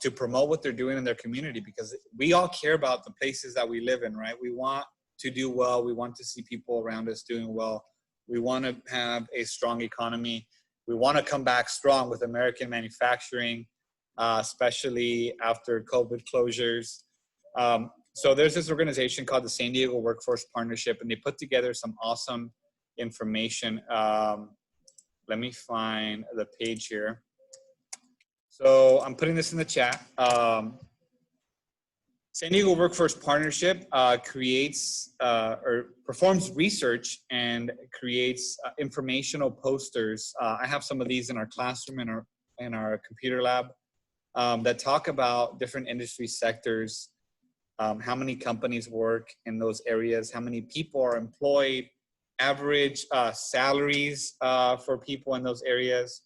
to promote what they're doing in their community, because we all care about the places that we live in, right? We want to do well. We want to see people around us doing well. We want to have a strong economy. We want to come back strong with American manufacturing, especially after COVID closures. So there's this organization called the San Diego Workforce Partnership, and they put together some awesome information. Let me find the page here. So I'm putting this in the chat. San Diego Workforce Partnership creates or performs research and creates informational posters. I have some of these in our classroom in our computer lab that talk about different industry sectors, how many companies work in those areas, how many people are employed, average salaries for people in those areas.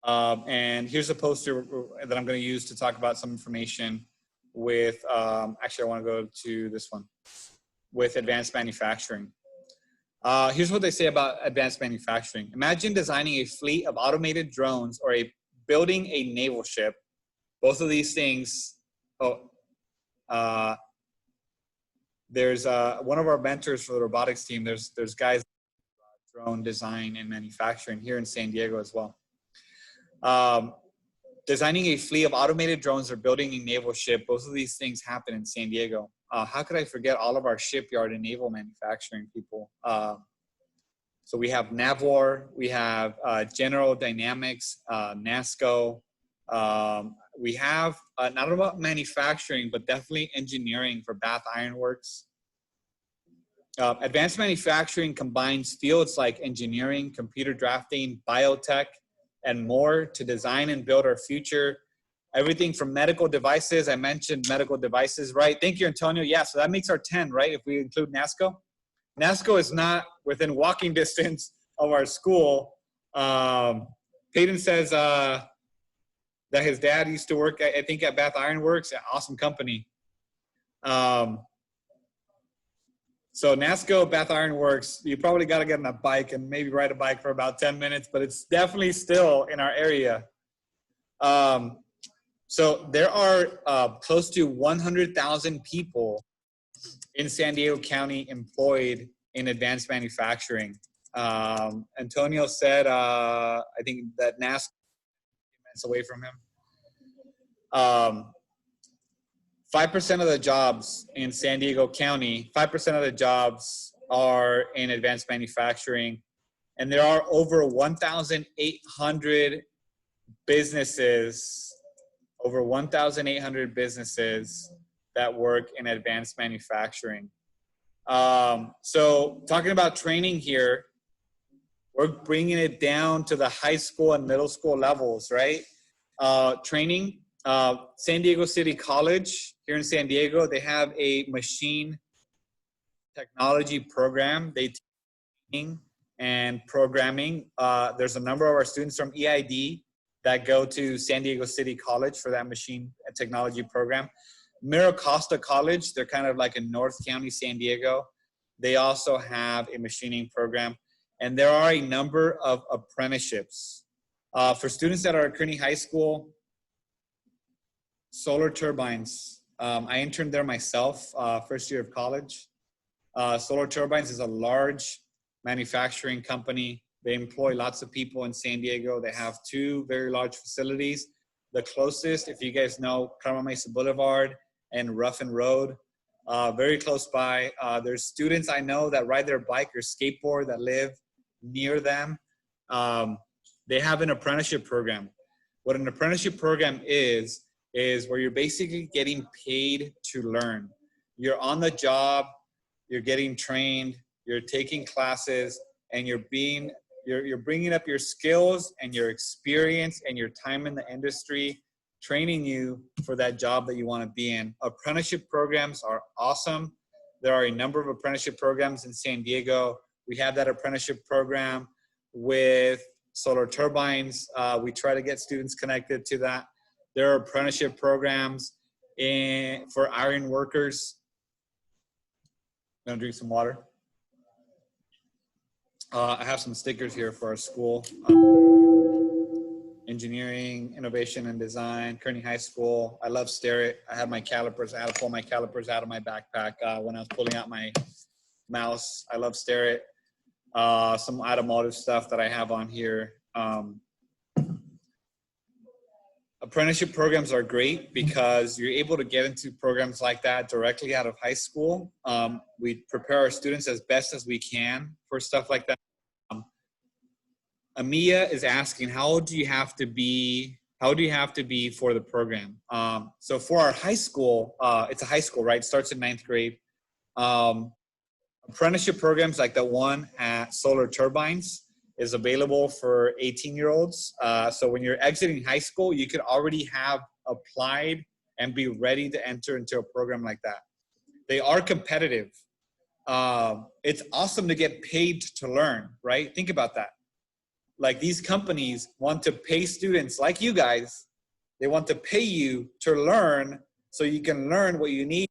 And here's a poster that I'm going to use to talk about some information with, actually I want to go to this one, with advanced manufacturing. Here's what they say about advanced manufacturing. Imagine designing a fleet of automated drones or building a naval ship. Both of these things, there's one of our mentors for the robotics team. There's guys drone design and manufacturing here in San Diego as well. Designing a fleet of automated drones or building a naval ship, both of these things happen in San Diego. How could I forget all of our shipyard and naval manufacturing people? So we have Navor, we have General Dynamics, NASCO. We have not about manufacturing, but definitely engineering for Bath Iron Works. Advanced manufacturing combines fields like engineering, computer drafting, biotech, and more to design and build our future. Everything from medical devices. I mentioned medical devices, right? Thank you, Antonio. Yeah, so that makes our 10, right? If we include NASCO. NASCO is not within walking distance of our school. Peyton says that his dad used to work, I think, at Bath Iron Works, an awesome company. So NASCO, Bath Iron Works, you probably got to get on a bike and maybe ride a bike for about 10 minutes, but it's definitely still in our area. So there are close to 100,000 people in San Diego County employed in advanced manufacturing. Antonio said, I think that NASCO is away from him. 5% of the jobs in San Diego County, 5% of the jobs are in advanced manufacturing. And there are over 1,800 businesses, that work in advanced manufacturing. So talking about training here, we're bringing it down to the high school and middle school levels, right? Training. San Diego City College here in San Diego, they have a machine technology program. They train and programming. There's a number of our students from EID that go to San Diego City College for that machine and technology program. Mira Costa College, they're kind of like in North County, San Diego. They also have a machining program. And there are a number of apprenticeships. For students that are at Kearny High School, solar turbines. I interned there myself, first year of college. Solar Turbines is a large manufacturing company. They employ lots of people in San Diego. They have 2 very large facilities. The closest, if you guys know, Carmel Mesa Boulevard and Ruffin Road, very close by. There's students I know that ride their bike or skateboard that live near them. They have an apprenticeship program. What an apprenticeship program is where you're basically getting paid to learn. You're on the job, you're getting trained, you're taking classes, and you're bringing up your skills and your experience and your time in the industry, training you for that job that you want to be in. Apprenticeship programs are awesome. There are a number of apprenticeship programs in San Diego. We have that apprenticeship program with Solar Turbines. We try to get students connected to that. There are apprenticeship programs for iron workers. Gonna drink some water. I have some stickers here for our school. Engineering, Innovation and Design, Kearny High School. I love Starrett. I have my calipers. I had to pull my calipers out of my backpack when I was pulling out my mouse. I love Starrett. Some automotive stuff that I have on here. Apprenticeship programs are great because you're able to get into programs like that directly out of high school. We prepare our students as best as we can for stuff like that. Amia is asking, how old do you have to be for the program? So for our high school, it's a high school, right? It starts in 9th grade. Apprenticeship programs like the one at Solar Turbines is available for 18-year-olds. So when you're exiting high school, you could already have applied and be ready to enter into a program like that. They are competitive. It's awesome to get paid to learn, right? Think about that. Like, these companies want to pay students like you guys. They want to pay you to learn so you can learn what you need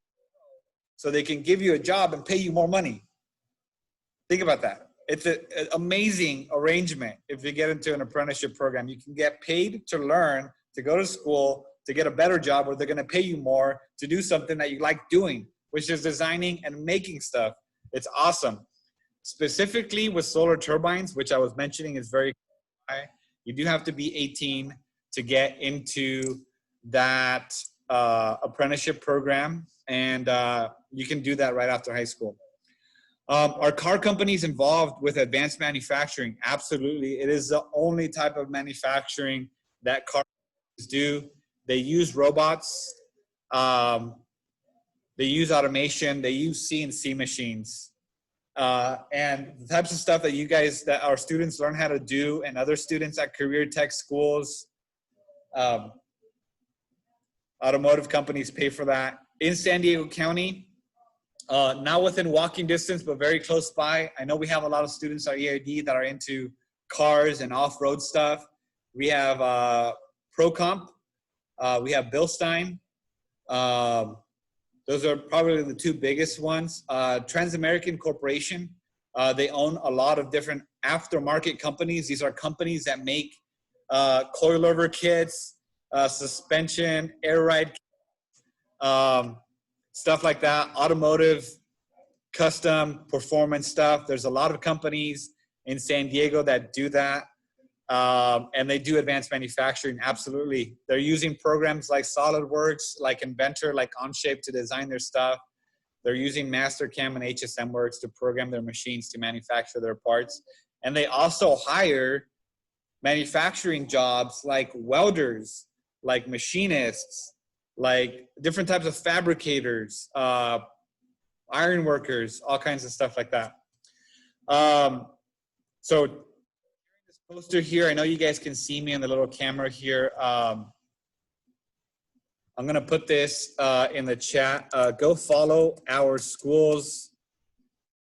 so they can give you a job and pay you more money. Think about that. It's an amazing arrangement. If you get into an apprenticeship program, you can get paid to learn, to go to school, to get a better job where they're going to pay you more to do something that you like doing, which is designing and making stuff. It's awesome. Specifically with Solar Turbines, which I was mentioning is very high, you do have to be 18 to get into that apprenticeship program, and you can do that right after high school. Are car companies involved with advanced manufacturing? Absolutely. It is the only type of manufacturing that car companies do. They use robots. They use automation. They use CNC machines. And the types of stuff that you guys, that our students learn how to do, and other students at career tech schools, automotive companies pay for that. In San Diego County, not within walking distance, but very close by. I know we have a lot of students at EID that are into cars and off-road stuff. We have ProComp. We have Bilstein. Those are probably the 2 biggest ones. Transamerican Corporation, they own a lot of different aftermarket companies. These are companies that make coilover kits, suspension, air ride, stuff like that, automotive, custom performance stuff. There's a lot of companies in San Diego that do that. And they do advanced manufacturing, absolutely. They're using programs like SolidWorks, like Inventor, like Onshape to design their stuff. They're using Mastercam and HSM Works to program their machines to manufacture their parts. And they also hire manufacturing jobs like welders, like machinists, like different types of fabricators, iron workers, all kinds of stuff like that. So this poster here, I know you guys can see me on the little camera here. I'm gonna put this in the chat. Go follow our school's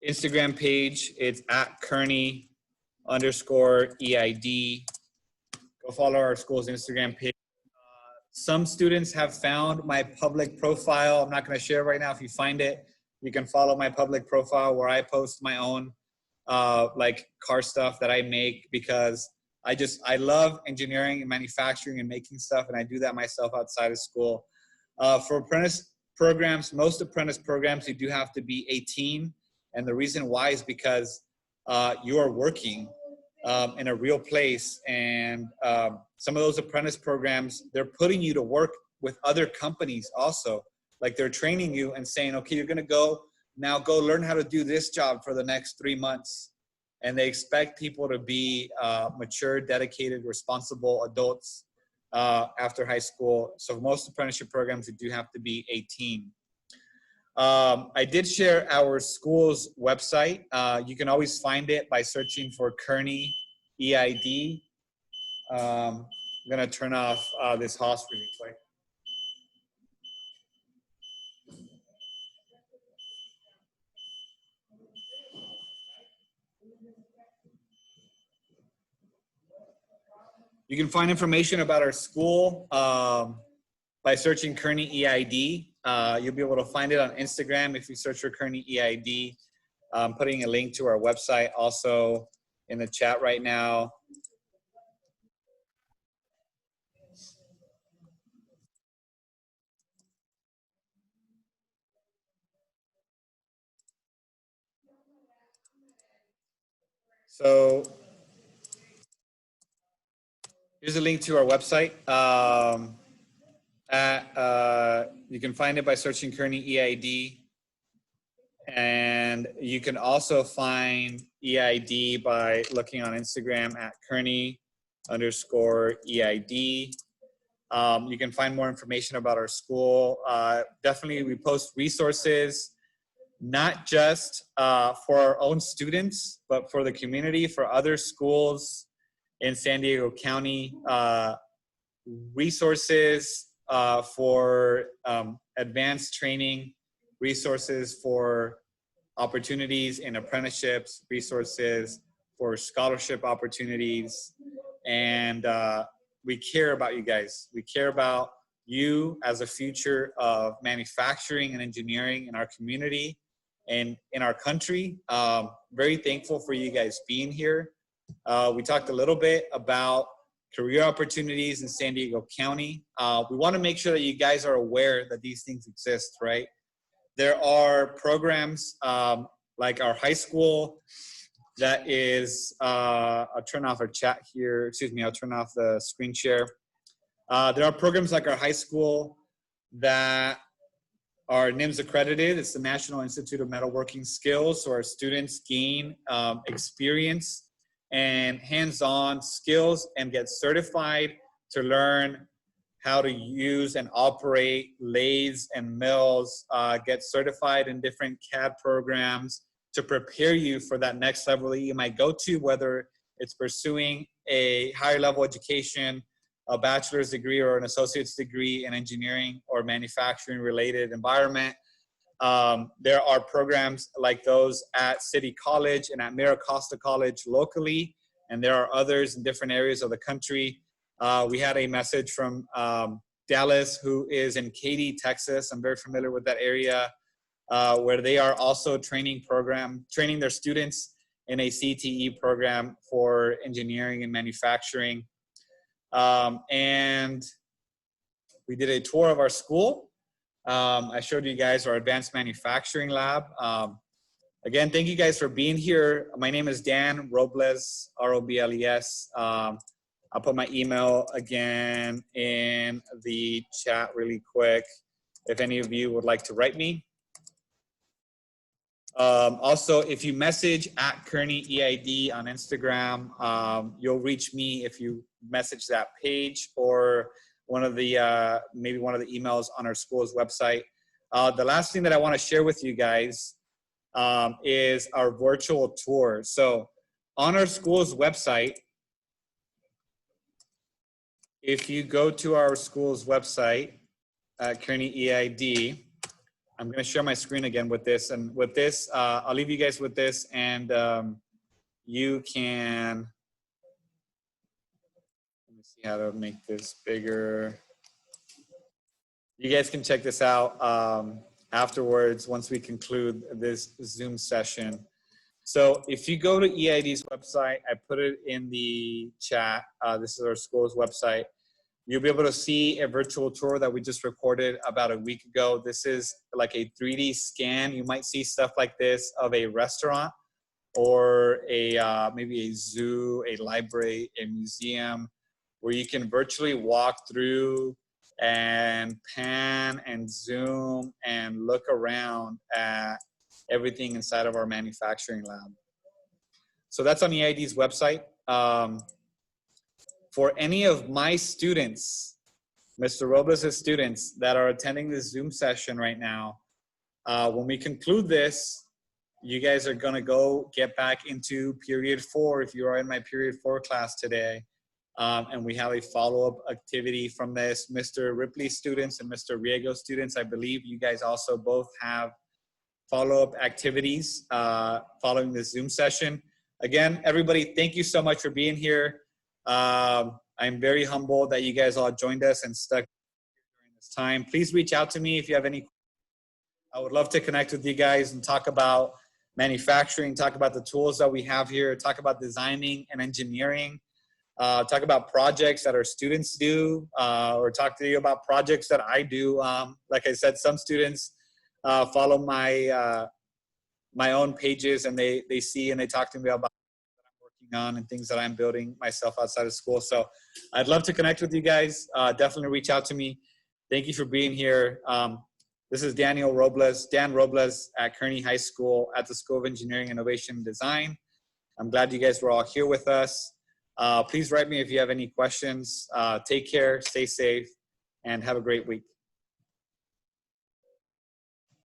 Instagram page. It's at Kearny underscore EID. Go follow our school's Instagram page. Some students have found my public profile. I'm not going to share it right now. If you find it, you can follow my public profile where I post my own like car stuff that I make, because I love engineering and manufacturing and making stuff, and I do that myself outside of school. For apprentice programs, most apprentice programs, you do have to be 18. And the reason why is because you are working in a real place. And some of those apprentice programs, they're putting you to work with other companies also. Like they're training you and saying, okay, you're gonna go learn how to do this job for the next 3 months. And they expect people to be mature, dedicated, responsible adults after high school. So most apprenticeship programs, you do have to be 18. I did share our school's website. You can always find it by searching for Kearny EID. I'm gonna turn off this host really quick. You can find information about our school by searching Kearny EID. You'll be able to find it on Instagram if you search for Kearny EID. I'm putting a link to our website also in the chat right now. So here's a link to our website. You can find it by searching Kearny EID. And you can also find EID by looking on Instagram at Kearny underscore EID. You can find more information about our school. Definitely we post resources, not just for our own students, but for the community, for other schools in San Diego County, resources for advanced training, resources for opportunities in apprenticeships, resources for scholarship opportunities. And we care about you guys. We care about you as a future of manufacturing and engineering in our community and in our country. Very thankful for you guys being here. We talked a little bit about career opportunities in San Diego County. We want to make sure that you guys are aware that these things exist, right? There are programs like our high school that is, I'll turn off our chat here. Excuse me, I'll turn off the screen share. There are programs like our high school that are NIMS accredited. It's the National Institute of Metalworking Skills. So our students gain experience and hands-on skills and get certified to learn how to use and operate lathes and mills, get certified in different CAD programs to prepare you for that next level that you might go to, whether it's pursuing a higher level education, a bachelor's degree or an associate's degree in engineering or manufacturing related environment. There are programs like those at City College and at Miracosta College locally, and there are others in different areas of the country. We had a message from Dallas, who is in Katy, Texas. I'm very familiar with that area, where they are also training their students in a CTE program for engineering and manufacturing. And we did a tour of our school. I showed you guys our advanced manufacturing lab. Again, thank you guys for being here. My name is Dan Robles, R-O-B-L-E-S. I'll put my email again in the chat really quick if any of you would like to write me. Also, if you message at Kearny EID on Instagram, you'll reach me if you message that page or one of the maybe one of the emails on our school's website. The last thing that I want to share with you guys is our virtual tour. So on our school's website, if you go to our school's website at Kearny EID, I'm going to share my screen again with this. And with this, I'll leave you guys with this. And you can, let me see how to make this bigger. You guys can check this out afterwards once we conclude this Zoom session. So if you go to EID's website, I put it in the chat. This is our school's website. You'll be able to see a virtual tour that we just recorded about a week ago. This is like a 3D scan. You might see stuff like this of a restaurant or a maybe a zoo, a library, a museum, where you can virtually walk through and pan and zoom and look around at everything inside of our manufacturing lab. So that's on EID's website. For any of my students, Mr. Robles' students that are attending this Zoom session right now, when we conclude this, you guys are gonna go get back into period 4 if you are in my period 4 class today. And we have a follow-up activity from this. Mr. Ripley students and Mr. Riego students, I believe you guys also both have follow-up activities following this Zoom session. Again, everybody, thank you so much for being here. I'm very humbled that you guys all joined us and stuck during this time. Please reach out to me if you have any. I would love to connect with you guys and talk about manufacturing, talk about the tools that we have here, talk about designing and engineering, talk about projects that our students do, or talk to you about projects that I do. Like I said, some students follow my my own pages, and they see and they talk to me about what I'm working on and things that I'm building myself outside of school. So I'd love to connect with you guys. Definitely reach out to me. Thank you for being here. This is Dan Robles at Kearny High School at the School of Engineering, Innovation, and Design. I'm glad you guys were all here with us. Please write me if you have any questions. Take care, stay safe, and have a great week.